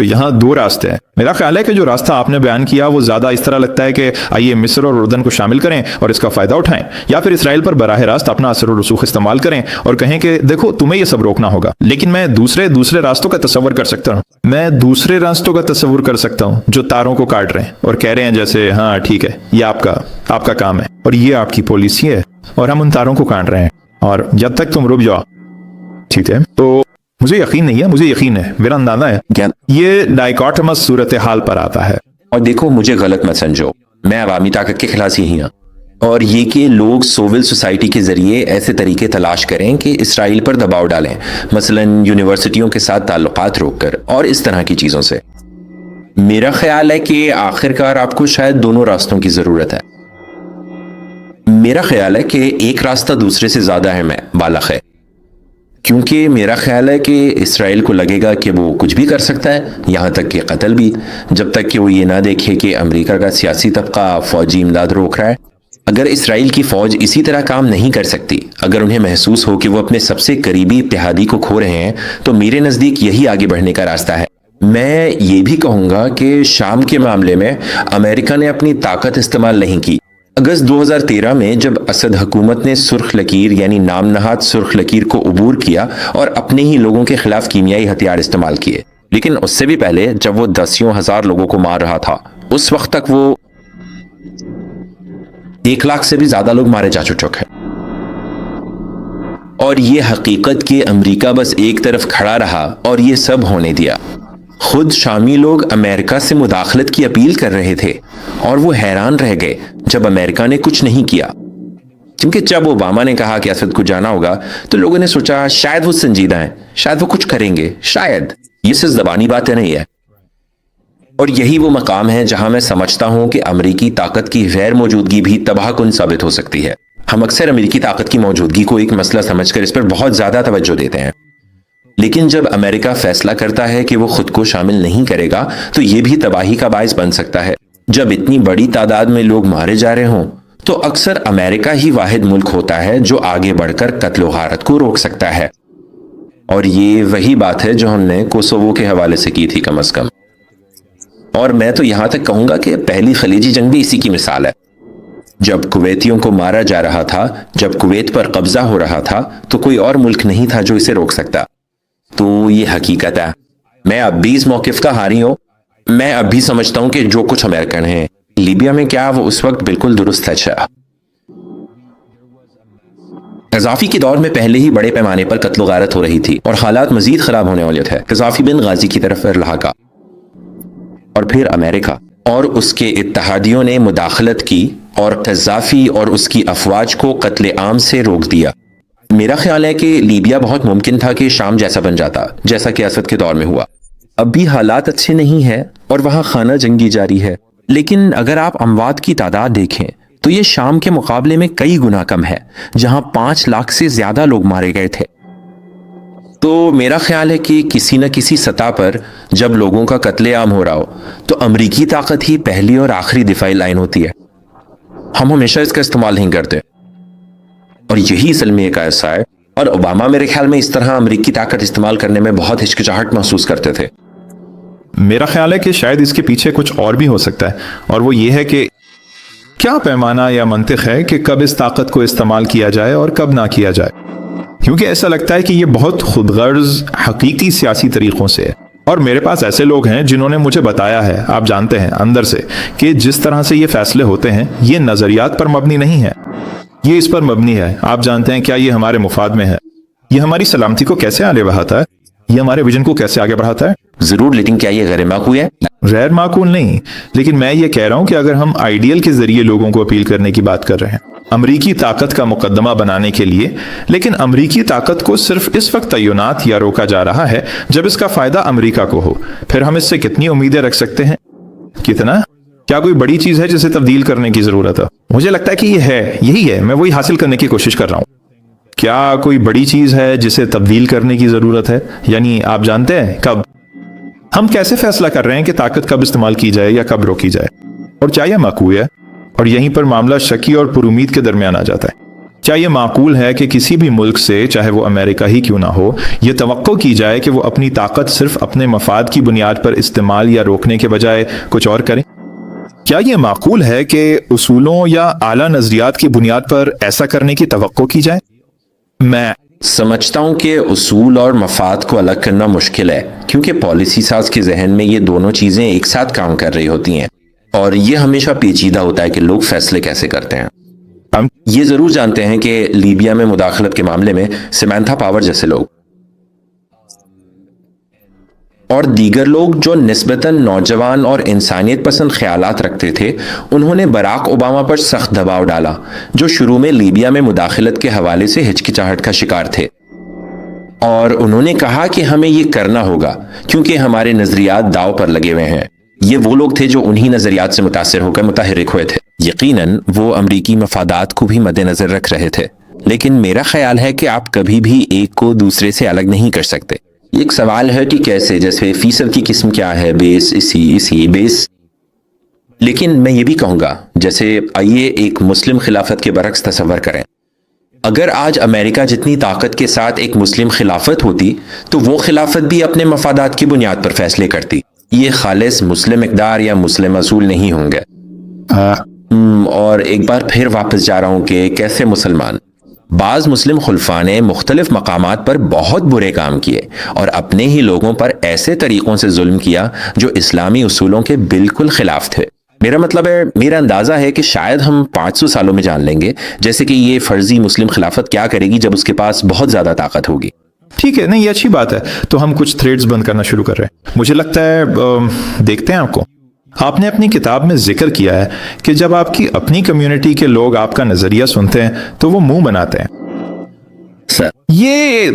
تو یہاں دو راستے ہیں. میرا خیال ہے کہ جو راستہ آپ نے بیان کیا وہ زیادہ اس طرح لگتا ہے کہ آئیے مصر اور اردن کو شامل کریں اور اس کا فائدہ اٹھائیں، یا پھر اسرائیل پر براہ راست اپنا اثر و رسوخ استعمال کریں اور کہیں کہ دیکھو تمہیں یہ سب روکنا ہوگا. لیکن میں دوسرے راستوں کا تصور کر سکتا ہوں. جو تاروں کو کاٹ رہے ہیں اور کہہ رہے ہیں جیسے ہاں ٹھیک ہے یہ آپ کا کام ہے اور یہ آپ کی پالیسی ہے اور ہم ان تاروں کو کاٹ رہے ہیں اور جب تک تم رک جاؤ ٹھیک ہے. تو مجھے یقین نہیں ہے، مجھے یقین ہے، میرا اندازہ ہے یہ ڈائیکاٹمس صورتحال پر آتا ہے. اور دیکھو مجھے غلط مت سمجھو، میں عوامی طاقت کے خلاف یہی ہوں، اور یہ کہ لوگ سول سوسائٹی کے ذریعے ایسے طریقے تلاش کریں کہ اسرائیل پر دباؤ ڈالیں، مثلا یونیورسٹیوں کے ساتھ تعلقات روک کر اور اس طرح کی چیزوں سے. میرا خیال ہے کہ آخرکار آپ کو شاید دونوں راستوں کی ضرورت ہے. میرا خیال ہے کہ ایک راستہ دوسرے سے زیادہ اہم ہے، بالغ ہے، کیونکہ میرا خیال ہے کہ اسرائیل کو لگے گا کہ وہ کچھ بھی کر سکتا ہے، یہاں تک کہ قتل بھی، جب تک کہ وہ یہ نہ دیکھے کہ امریکہ کا سیاسی طبقہ فوجی امداد روک رہا ہے. اگر اسرائیل کی فوج اسی طرح کام نہیں کر سکتی، اگر انہیں محسوس ہو کہ وہ اپنے سب سے قریبی اتحادی کو کھو رہے ہیں، تو میرے نزدیک یہی آگے بڑھنے کا راستہ ہے. میں یہ بھی کہوں گا کہ شام کے معاملے میں امریکہ نے اپنی طاقت استعمال نہیں کی. اگست 2013 میں جب اسد حکومت نے سرخ لکیر یعنی نام نہاد سرخ لکیر کو عبور کیا اور اپنے ہی لوگوں کے خلاف کیمیائی ہتھیار استعمال کیے، لیکن اس سے بھی پہلے جب وہ دسیوں ہزار لوگوں کو مار رہا تھا، اس وقت تک وہ 1 لاکھ سے بھی زیادہ لوگ مارے جا چکے ہیں. اور یہ حقیقت کہ امریکہ بس ایک طرف کھڑا رہا اور یہ سب ہونے دیا. خود شامی لوگ امریکہ سے مداخلت کی اپیل کر رہے تھے اور وہ حیران رہ گئے جب امریکہ نے کچھ نہیں کیا، کیونکہ جب اوباما نے کہا کہ اسد کو جانا ہوگا تو لوگوں نے سوچا شاید وہ سنجیدہ ہیں، شاید وہ کچھ کریں گے، شاید یہ صرف زبانی باتیں نہیں ہے. اور یہی وہ مقام ہے جہاں میں سمجھتا ہوں کہ امریکی طاقت کی غیر موجودگی بھی تباہ کن ثابت ہو سکتی ہے. ہم اکثر امریکی طاقت کی موجودگی کو ایک مسئلہ سمجھ کر اس پر بہت زیادہ توجہ دیتے ہیں، لیکن جب امریکہ فیصلہ کرتا ہے کہ وہ خود کو شامل نہیں کرے گا تو یہ بھی تباہی کا باعث بن سکتا ہے. جب اتنی بڑی تعداد میں لوگ مارے جا رہے ہوں تو اکثر امریکہ ہی واحد ملک ہوتا ہے جو آگے بڑھ کر قتل و غارت کو روک سکتا ہے. اور یہ وہی بات ہے جو ہم نے کوسوو کے حوالے سے کی تھی کم از کم. اور میں تو یہاں تک کہوں گا کہ پہلی خلیجی جنگ بھی اسی کی مثال ہے. جب کویتیوں کو مارا جا رہا تھا، جب کویت پر قبضہ ہو رہا تھا، تو کوئی اور ملک نہیں تھا جو اسے روک سکتا. تو یہ حقیقت ہے. میں اب بھی اس موقف کا حامی ہوں. میں اب بھی سمجھتا ہوں کہ جو کچھ امریکن ہیں لیبیا میں کیا وہ اس وقت بالکل درست ہے. قذافی کے دور میں پہلے ہی بڑے پیمانے پر قتل و غارت ہو رہی تھی اور حالات مزید خراب ہونے والے تھے. قذافی بن غازی کی طرف لہٰذا اور پھر امریکہ اور اس کے اتحادیوں نے مداخلت کی اور قذافی اور اس کی افواج کو قتل عام سے روک دیا. میرا خیال ہے کہ لیبیا بہت ممکن تھا کہ شام جیسا بن جاتا جیسا کہ اسد کے دور میں ہوا. اب بھی حالات اچھے نہیں ہیں اور وہاں خانہ جنگی جاری ہے، لیکن اگر آپ اموات کی تعداد دیکھیں تو یہ شام کے مقابلے میں کئی گنا کم ہے جہاں 5 لاکھ سے زیادہ لوگ مارے گئے تھے. تو میرا خیال ہے کہ کسی نہ کسی سطح پر جب لوگوں کا قتل عام ہو رہا ہو تو امریکی طاقت ہی پہلی اور آخری دفاعی لائن ہوتی ہے. ہم ہمیشہ اس کا استعمال نہیں کرتے اور یہی اصل میں ایک ایسا ہے. اور اوباما میرے خیال میں اس طرح امریکی طاقت استعمال کرنے میں بہت ہچکچاہٹ محسوس کرتے تھے. میرا خیال ہے کہ شاید اس کے پیچھے کچھ اور بھی ہو سکتا ہے، اور وہ یہ ہے کہ کیا پیمانہ یا منطق ہے کہ کب اس طاقت کو استعمال کیا جائے اور کب نہ کیا جائے. کیونکہ ایسا لگتا ہے کہ یہ بہت خود غرض حقیقی سیاسی طریقوں سے ہے. اور میرے پاس ایسے لوگ ہیں جنہوں نے مجھے بتایا ہے، آپ جانتے ہیں اندر سے، کہ جس طرح سے یہ فیصلے ہوتے ہیں یہ نظریات پر مبنی نہیں ہے، یہ اس پر مبنی ہے. آپ جانتے ہیں کیا یہ ہمارے مفاد میں ہے، یہ ہماری سلامتی کو کیسے آگے بڑھاتا ہے، یہ ہمارے ویژن کو کیسے آگے بڑھاتا ہے. ضرور، لیکن کیا یہ غیر معقول ہے؟ غیر معقول نہیں، لیکن میں یہ کہہ رہا ہوں کہ اگر ہم آئیڈیل کے ذریعے لوگوں کو اپیل کرنے کی بات کر رہے ہیں امریکی طاقت کا مقدمہ بنانے کے لیے، لیکن امریکی طاقت کو صرف اس وقت تعینات یا روکا جا رہا ہے جب اس کا فائدہ امریکہ کو ہو، پھر ہم اس سے کتنی امیدیں رکھ سکتے ہیں؟ کتنا؟ کیا کوئی بڑی چیز ہے جسے تبدیل کرنے کی ضرورت ہے؟ مجھے لگتا ہے کہ یہ ہے، یہی ہے، میں وہی حاصل کرنے کی کوشش کر رہا ہوں. کیا کوئی بڑی چیز ہے جسے تبدیل کرنے کی ضرورت ہے؟ یعنی آپ جانتے ہیں کب؟ ہم کیسے فیصلہ کر رہے ہیں کہ طاقت کب استعمال کی جائے یا کب روکی جائے، اور کیا یہ معقول ہے؟ اور یہیں پر معاملہ شکی اور پر امید کے درمیان آ جاتا ہے. کیا یہ معقول ہے کہ کسی بھی ملک سے, چاہے وہ امریکہ ہی کیوں نہ ہو, یہ توقع کی جائے کہ وہ اپنی طاقت صرف اپنے مفاد کی بنیاد پر استعمال یا روکنے کے بجائے کچھ اور کریں؟ کیا یہ معقول ہے کہ اصولوں یا اعلیٰ نظریات کی بنیاد پر ایسا کرنے کی توقع کی جائے؟ میں سمجھتا ہوں کہ اصول اور مفاد کو الگ کرنا مشکل ہے، کیونکہ پالیسی ساز کے ذہن میں یہ دونوں چیزیں ایک ساتھ کام کر رہی ہوتی ہیں، اور یہ ہمیشہ پیچیدہ ہوتا ہے کہ لوگ فیصلے کیسے کرتے ہیں۔ ہم یہ ضرور جانتے ہیں کہ لیبیا میں مداخلت کے معاملے میں سمانتھا پاور جیسے لوگ اور دیگر لوگ جو نسبتاً نوجوان اور انسانیت پسند خیالات رکھتے تھے، انہوں نے براک اوباما پر سخت دباؤ ڈالا، جو شروع میں لیبیا میں مداخلت کے حوالے سے ہچکچاہٹ کا شکار تھے، اور انہوں نے کہا کہ ہمیں یہ کرنا ہوگا کیونکہ ہمارے نظریات داؤ پر لگے ہوئے ہیں۔ یہ وہ لوگ تھے جو انہی نظریات سے متاثر ہو کر متحرک ہوئے تھے۔ یقیناً وہ امریکی مفادات کو بھی مد نظر رکھ رہے تھے، لیکن میرا خیال ہے کہ آپ کبھی بھی ایک کو دوسرے سے الگ نہیں کر سکتے۔ ایک سوال ہے کہ کیسے، جیسے فیصد کی قسم کیا ہے، بیس اسی بیس۔ لیکن میں یہ بھی کہوں گا، جیسے آئیے ایک مسلم خلافت کے برعکس تصور کریں۔ اگر آج امریکہ جتنی طاقت کے ساتھ ایک مسلم خلافت ہوتی تو وہ خلافت بھی اپنے مفادات کی بنیاد پر فیصلے کرتی۔ یہ خالص مسلم اقدار یا مسلم اصول نہیں ہوں گے۔ اور ایک بار پھر واپس جا رہا ہوں کہ کیسے مسلمان، بعض مسلم خلفاء نے مختلف مقامات پر بہت برے کام کیے اور اپنے ہی لوگوں پر ایسے طریقوں سے ظلم کیا جو اسلامی اصولوں کے بالکل خلاف تھے۔ میرا مطلب ہے، میرا اندازہ ہے کہ شاید ہم 500 سالوں میں جان لیں گے جیسے کہ یہ فرضی مسلم خلافت کیا کرے گی جب اس کے پاس بہت زیادہ طاقت ہوگی۔ ٹھیک ہے، نہیں یہ اچھی بات ہے۔ تو ہم کچھ تھریڈز بند کرنا شروع کر رہے ہیں۔ مجھے لگتا ہے دیکھتے ہیں آپ نے اپنی کتاب میں ذکر کیا ہے کہ جب آپ کی اپنی کمیونٹی کے لوگ آپ کا نظریہ سنتے ہیں تو وہ منہ بناتے ہیں۔ یہ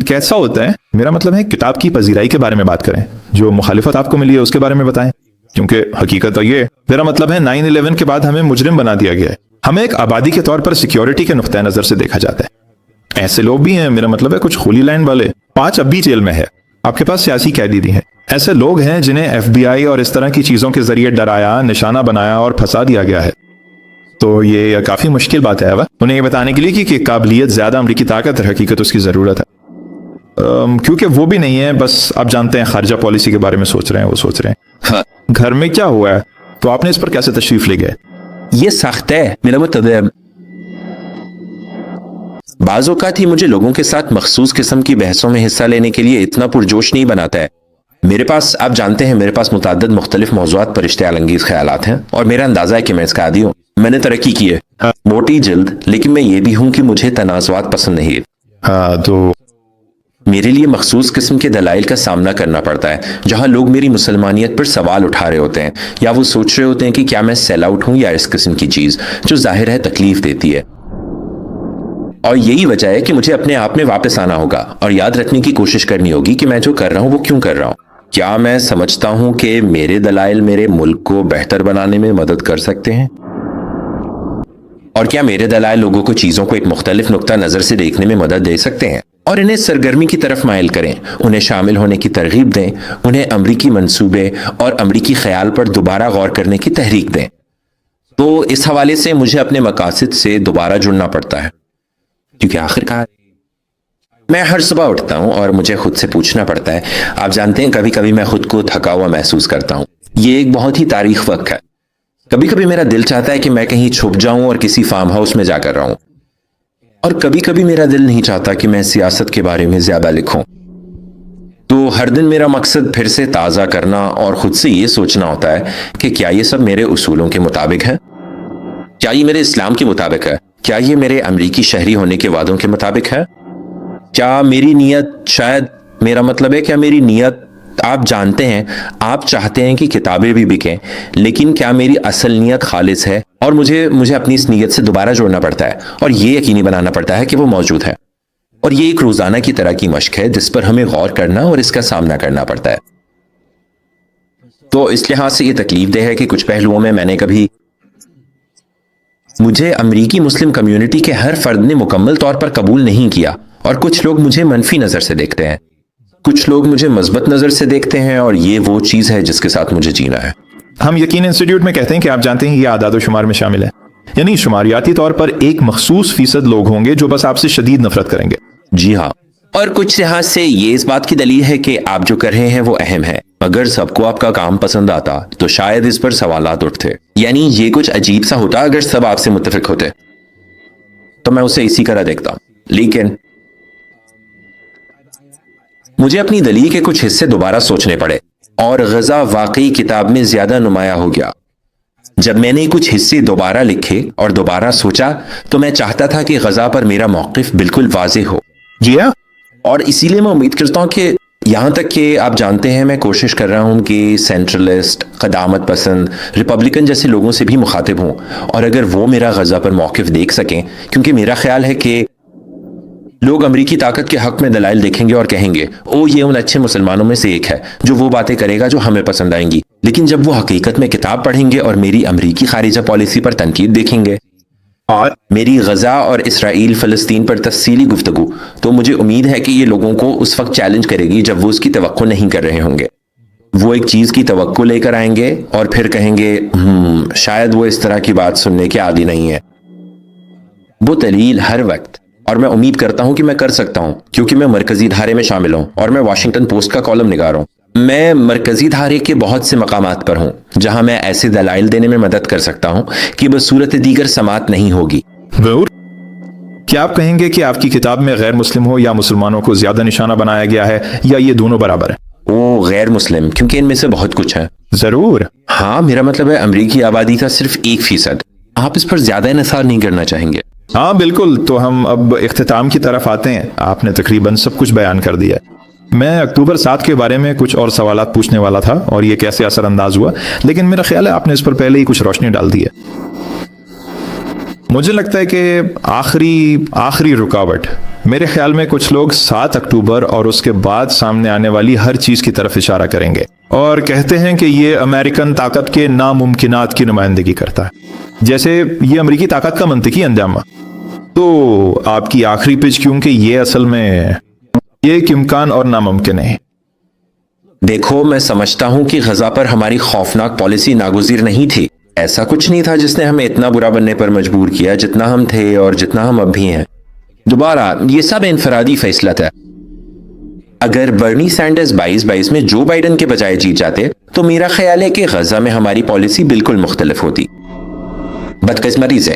کیسا ہوتا ہے؟ میرا مطلب ہے کتاب کی پذیرائی کے بارے میں بات کریں، جو مخالفت آپ کو ملی ہے اس کے بارے میں بتائیں، کیونکہ حقیقت تو یہ، میرا مطلب ہے 9/11 کے بعد ہمیں مجرم بنا دیا گیا ہے، ہمیں ایک آبادی کے طور پر سیکیورٹی کے نقطہ نظر سے دیکھا جاتا ہے۔ ایسے لوگ بھی ہیں، میرا مطلب ہے کچھ خولی لائن والے، 5 اب بھی جیل میں ہے، آپ کے پاس سیاسی قیدی بھی ہیں، ایسے لوگ ہیں جنہیں FBI اور اس طرح کی چیزوں کے ذریعے ڈرایا، نشانہ بنایا اور پھنسا دیا گیا ہے۔ تو یہ کافی مشکل بات ہے انہیں یہ بتانے کے لیے کہ قابلیت زیادہ امریکی طاقت ہے، حقیقت اس کی ضرورت ہے، کیونکہ وہ بھی نہیں ہے، بس آپ جانتے ہیں خارجہ پالیسی کے بارے میں سوچ رہے ہیں، وہ سوچ رہے ہیں گھر میں کیا ہوا ہے، تو آپ نے اس پر کیسے تشریف لے گئے؟ یہ سخت ہے، میرا مطلب بعض اوقات ہی مجھے لوگوں کے ساتھ مخصوص قسم کی بحثوں میں حصہ لینے کے لیے اتنا پرجوش نہیں بناتا ہے۔ میرے پاس، آپ جانتے ہیں، میرے پاس متعدد مختلف موضوعات پر اشتعال انگیز خیالات ہیں، اور میرا اندازہ ہے کہ میں اس کا عادی ہوں۔ میں نے ترقی کی ہے، موٹی جلد، لیکن میں یہ بھی ہوں کہ مجھے تنازعات پسند نہیں۔ تو میرے لیے مخصوص قسم کے دلائل کا سامنا کرنا پڑتا ہے جہاں لوگ میری مسلمانیت پر سوال اٹھا رہے ہوتے ہیں، یا وہ سوچ رہے ہوتے ہیں کہ کیا میں سیل آؤٹ ہوں یا اس قسم کی چیز جو ظاہر ہے تکلیف دیتی ہے۔ اور یہی وجہ ہے کہ مجھے اپنے آپ میں واپس آنا ہوگا اور یاد رکھنے کی کوشش کرنی ہوگی کہ میں جو کر رہا ہوں وہ کیوں کر رہا ہوں۔ کیا میں سمجھتا ہوں کہ میرے دلائل میرے ملک کو بہتر بنانے میں مدد کر سکتے ہیں؟ اور کیا میرے دلائل لوگوں کو چیزوں کو ایک مختلف نقطہ نظر سے دیکھنے میں مدد دے سکتے ہیں اور انہیں سرگرمی کی طرف مائل کریں، انہیں شامل ہونے کی ترغیب دیں، انہیں امریکی منصوبے اور امریکی خیال پر دوبارہ غور کرنے کی تحریک دیں؟ تو اس حوالے سے مجھے اپنے مقاصد سے دوبارہ جڑنا پڑتا ہے، کیونکہ آخرکار میں ہر صبح اٹھتا ہوں اور مجھے خود سے پوچھنا پڑتا ہے۔ آپ جانتے ہیں، کبھی کبھی میں خود کو تھکا ہوا محسوس کرتا ہوں، یہ ایک بہت ہی تاریخ وقت ہے۔ کبھی کبھی میرا دل چاہتا ہے کہ میں کہیں چھپ جاؤں اور کسی فارم ہاؤس میں جا کر رہوں، اور کبھی کبھی میرا دل نہیں چاہتا کہ میں سیاست کے بارے میں زیادہ لکھوں۔ تو ہر دن میرا مقصد پھر سے تازہ کرنا اور خود سے یہ سوچنا ہوتا ہے کہ کیا یہ سب میرے اصولوں کے مطابق ہے؟ کیا یہ میرے اسلام کے مطابق ہے؟ کیا یہ میرے امریکی شہری ہونے کے وعدوں کے مطابق ہے؟ کیا میری نیت، شاید میرا مطلب ہے، کیا میری نیت، آپ جانتے ہیں، آپ چاہتے ہیں کہ کتابیں بھی بکیں، لیکن کیا میری اصل نیت خالص ہے؟ اور مجھے اپنی اس نیت سے دوبارہ جوڑنا پڑتا ہے اور یہ یقینی بنانا پڑتا ہے کہ وہ موجود ہے، اور یہ ایک روزانہ کی طرح کی مشق ہے جس پر ہمیں غور کرنا اور اس کا سامنا کرنا پڑتا ہے۔ تو اس لحاظ سے یہ تکلیف دہ ہے کہ کچھ پہلوؤں میں نے کبھی، مجھے امریکی مسلم کمیونٹی کے ہر فرد نے مکمل طور پر قبول نہیں کیا، اور کچھ لوگ مجھے منفی نظر سے دیکھتے ہیں، کچھ لوگ مجھے مثبت نظر سے دیکھتے ہیں، اور یہ وہ چیز ہے جس کے ساتھ مجھے جینا ہے۔ ہم یقین انسٹیٹیوٹ میں کہتے ہیں کہ آپ جانتے ہیں یہ اعداد و شمار میں شامل ہے، یعنی شماریاتی طور پر ایک مخصوص فیصد لوگ ہوں گے جو بس آپ سے شدید نفرت کریں گے. جی ہاں، اور کچھ لحاظ سے یہ اس بات کی دلیل ہے کہ آپ جو کر رہے ہیں وہ اہم ہے. اگر سب کو آپ کا کام پسند آتا تو شاید اس پر سوالات اٹھتے. یعنی یہ کچھ عجیب سا ہوتا اگر سب آپ سے متفق ہوتے، تو میں اسے اسی طرح دیکھتا ہوں. لیکن مجھے اپنی دلیل کے کچھ حصے دوبارہ سوچنے پڑے، اور غزہ واقعی کتاب میں زیادہ نمایاں ہو گیا. جب میں نے کچھ حصے دوبارہ لکھے اور دوبارہ سوچا تو میں چاہتا تھا کہ غزہ پر میرا موقف بالکل واضح ہو. جی ہاں، اور اسی لیے میں امید کرتا ہوں کہ یہاں تک کہ آپ جانتے ہیں میں کوشش کر رہا ہوں کہ سینٹرلسٹ، قدامت پسند، ریپبلکن جیسے لوگوں سے بھی مخاطب ہوں، اور اگر وہ میرا غزہ پر موقف دیکھ سکیں، کیونکہ میرا خیال ہے کہ لوگ امریکی طاقت کے حق میں دلائل دیکھیں گے اور کہیں گے او یہ ان اچھے مسلمانوں میں سے ایک ہے جو وہ باتیں کرے گا جو ہمیں پسند آئیں گی. لیکن جب وہ حقیقت میں کتاب پڑھیں گے اور میری امریکی خارجہ پالیسی پر تنقید دیکھیں گے اور میری غزہ اور اسرائیل فلسطین پر تفصیلی گفتگو، تو مجھے امید ہے کہ یہ لوگوں کو اس وقت چیلنج کرے گی جب وہ اس کی توقع نہیں کر رہے ہوں گے. وہ ایک چیز کی توقع لے کر آئیں گے اور پھر کہیں گے شاید وہ اس طرح کی بات سننے کے عادی نہیں ہے. وہ دلیل ہر وقت، اور میں امید کرتا ہوں کہ میں کر سکتا ہوں کیونکہ میں مرکزی دھارے میں شامل ہوں اور میں واشنگٹن پوسٹ کا کالم نگار ہوں. میں مرکزی دھارے کے بہت سے مقامات پر ہوں جہاں میں ایسے دلائل دینے میں مدد کر سکتا ہوں کہ بصورت دیگر سماعت نہیں ہوگی. ضرور. کیا آپ کہیں گے کہ آپ کی کتاب میں غیر مسلم ہو یا مسلمانوں کو زیادہ نشانہ بنایا گیا ہے، یا یہ دونوں برابر ہیں؟ وہ غیر مسلم، کیونکہ ان میں سے بہت کچھ ہے. ضرور. ہاں، میرا مطلب ہے امریکی آبادی کا صرف 1%. آپ اس پر زیادہ انحصار نہیں کرنا چاہیں گے. ہاں بالکل. تو ہم اب اختتام کی طرف آتے ہیں. آپ نے تقریباً سب کچھ بیان کر دیا. میں اکتوبر 7 کے بارے میں کچھ اور سوالات پوچھنے والا تھا اور یہ کیسے اثر انداز ہوا، لیکن میرا خیال ہے آپ نے اس پر پہلے ہی کچھ روشنی ڈال دی ہے. مجھے لگتا ہے کہ آخری رکاوٹ، میرے خیال میں کچھ لوگ 7 اکتوبر اور اس کے بعد سامنے آنے والی ہر چیز کی طرف اشارہ کریں گے اور کہتے ہیں کہ یہ امریکن طاقت کے ناممکنات کی نمائندگی کرتا ہے، جیسے یہ امریکی طاقت کا منطقی انجام. تو آپ کی آخری پچ کیونکہ یہ اصل میں یہ ایک امکان اور ناممکن ہے. دیکھو، میں سمجھتا ہوں کہ غزہ پر ہماری خوفناک پالیسی ناگزیر نہیں تھی. ایسا کچھ نہیں تھا جس نے ہمیں اتنا برا بننے پر مجبور کیا جتنا ہم تھے اور جتنا ہم اب بھی ہیں. دوبارہ یہ سب انفرادی فیصلہ تھا. اگر برنی سینڈرز 2022 میں جو بائیڈن کے بجائے جیت جاتے تو میرا خیال ہے کہ غزہ میں ہماری پالیسی بالکل مختلف ہوتی. بدقسمتی سے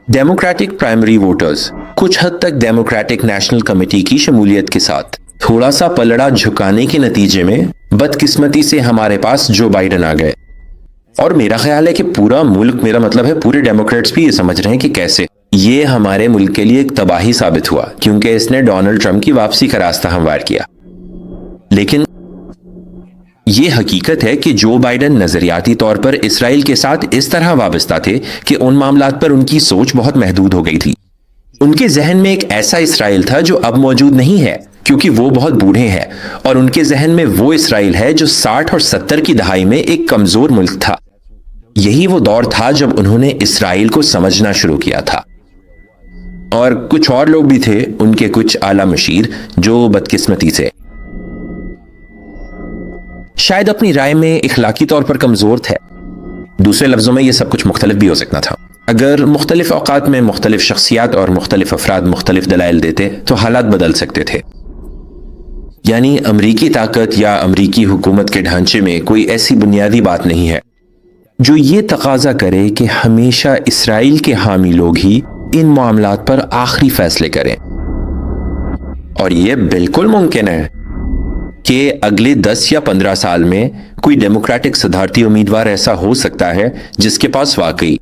ڈیموکریٹک پرائمری ووٹرز کچھ حد تک ڈیموکریٹک نیشنل کمیٹی کی شمولیت کے ساتھ تھوڑا سا پلڑا جھکانے کے نتیجے میں بدقسمتی سے ہمارے پاس جو بائیڈن آ گئے. اور میرا خیال ہے کہ پورا ملک، میرا مطلب ہے پورے ڈیموکریٹس بھی یہ سمجھ رہے ہیں کہ کیسے یہ ہمارے ملک کے لیے ایک تباہی ثابت ہوا کیونکہ اس نے ڈونلڈ ٹرمپ کی واپسی کا راستہ ہموار کیا. لیکن یہ حقیقت ہے کہ جو بائیڈن نظریاتی طور پر اسرائیل کے ساتھ اس طرح وابستہ تھے کہ ان معاملات پر ان کی سوچ بہت محدود ہو گئی تھی. ان کے ذہن میں ایک ایسا اسرائیل تھا جو اب موجود نہیں ہے کیونکہ وہ بہت بوڑھے ہیں، اور ان کے ذہن میں وہ اسرائیل ہے جو 60 اور 70 کی دہائی میں ایک کمزور ملک تھا. یہی وہ دور تھا جب انہوں نے اسرائیل کو سمجھنا شروع کیا تھا. اور کچھ اور لوگ بھی تھے، ان کے کچھ اعلیٰ مشیر، جو بدقسمتی سے شاید اپنی رائے میں اخلاقی طور پر کمزور تھے. دوسرے لفظوں میں یہ سب کچھ مختلف بھی ہو سکتا تھا. اگر مختلف اوقات میں مختلف شخصیات اور مختلف افراد مختلف دلائل دیتے تو حالات بدل سکتے تھے. یعنی امریکی طاقت یا امریکی حکومت کے ڈھانچے میں کوئی ایسی بنیادی بات نہیں ہے جو یہ تقاضا کرے کہ ہمیشہ اسرائیل کے حامی لوگ ہی ان معاملات پر آخری فیصلے کریں. اور یہ بالکل ممکن ہے کہ اگلے 10 یا 15 سال میں کوئی ڈیموکریٹک صدارتی امیدوار ایسا ہو سکتا ہے جس کے پاس واقعی،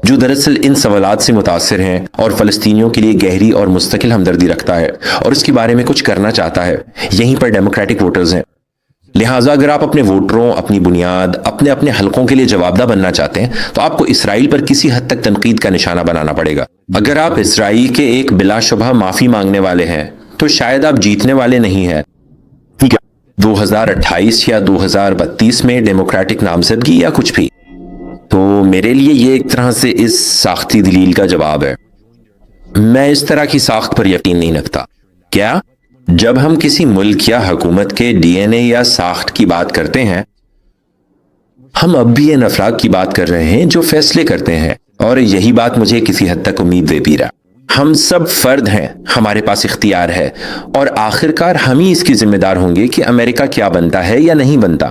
جو دراصل ان سوالات سے متاثر ہیں اور فلسطینیوں کے لیے گہری اور مستقل ہمدردی رکھتا ہے اور اس کے بارے میں کچھ کرنا چاہتا ہے. یہیں پر ڈیموکریٹک ووٹرز ہیں. لہٰذا اگر آپ اپنے ووٹروں، اپنی بنیاد، اپنے حلقوں کے لیے جوابدہ بننا چاہتے ہیں تو آپ کو اسرائیل پر کسی حد تک تنقید کا نشانہ بنانا پڑے گا. اگر آپ اسرائیل کے ایک بلا شبہ معافی مانگنے والے ہیں تو شاید آپ جیتنے والے نہیں ہیں. 2028 یا 2032 میں ڈیموکریٹک نامزدگی یا کچھ بھی. تو میرے لیے یہ ایک طرح سے اس ساختی دلیل کا جواب ہے. میں اس طرح کی ساخت پر یقین نہیں رکھتا. کیا جب ہم کسی ملک یا حکومت کے ڈی این اے یا ساخت کی بات کرتے ہیں ہم اب بھی ان افراد کی بات کر رہے ہیں جو فیصلے کرتے ہیں، اور یہی بات مجھے کسی حد تک امید دے بھی رہا۔ ہم سب فرد ہیں، ہمارے پاس اختیار ہے، اور آخر کار ہم ہی اس کی ذمہ دار ہوں گے کہ امریکہ کیا بنتا ہے یا نہیں بنتا،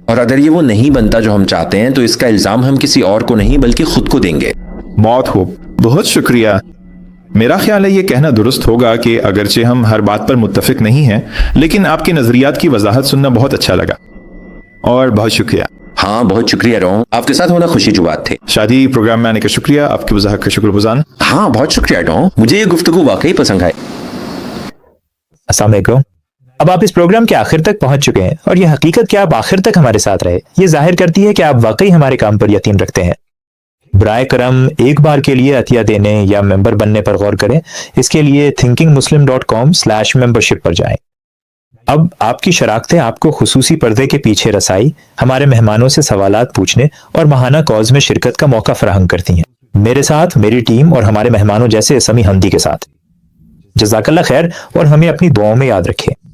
اور اگر یہ وہ نہیں بنتا جو ہم چاہتے ہیں تو اس کا الزام ہم کسی اور کو نہیں بلکہ خود کو دیں گے۔ بہت خوب، بہت شکریہ۔ میرا خیال ہے یہ کہنا درست ہوگا کہ اگرچہ ہم ہر بات پر متفق نہیں ہیں، لیکن آپ کے نظریات کی وضاحت سننا بہت اچھا لگا، اور بہت شکریہ۔ ہاں، بہت شکریہ رون، آپ کے ساتھ ہونا خوشی جو بات تھے۔ شادی پروگرام میں آنے کا شکریہ، آپ کی وضاحت کا شکر گزار۔ ہاں، بہت شکریہ ڈون، مجھے یہ گفتگو واقعی پسند آئی۔ السلام علیکم۔ اب آپ اس پروگرام کے آخر تک پہنچ چکے ہیں، اور یہ حقیقت کہ آپ آخر تک ہمارے ساتھ رہے یہ ظاہر کرتی ہے کہ آپ واقعی ہمارے کام پر یقین رکھتے ہیں۔ برائے کرم ایک بار کے لیے عطیہ دینے یا ممبر بننے پر غور کریں۔ اس کے لیے thinkingmuslim.com/membership پر جائیں۔ اب آپ کی شراکتیں آپ کو خصوصی پردے کے پیچھے رسائی، ہمارے مہمانوں سے سوالات پوچھنے اور ماہانہ کالز میں شرکت کا موقع فراہم کرتی ہیں، میرے ساتھ، میری ٹیم اور ہمارے مہمانوں جیسے سمی حمدی کے ساتھ۔ جزاک اللہ خیر، اور ہمیں اپنی دعاؤں میں یاد رکھیں۔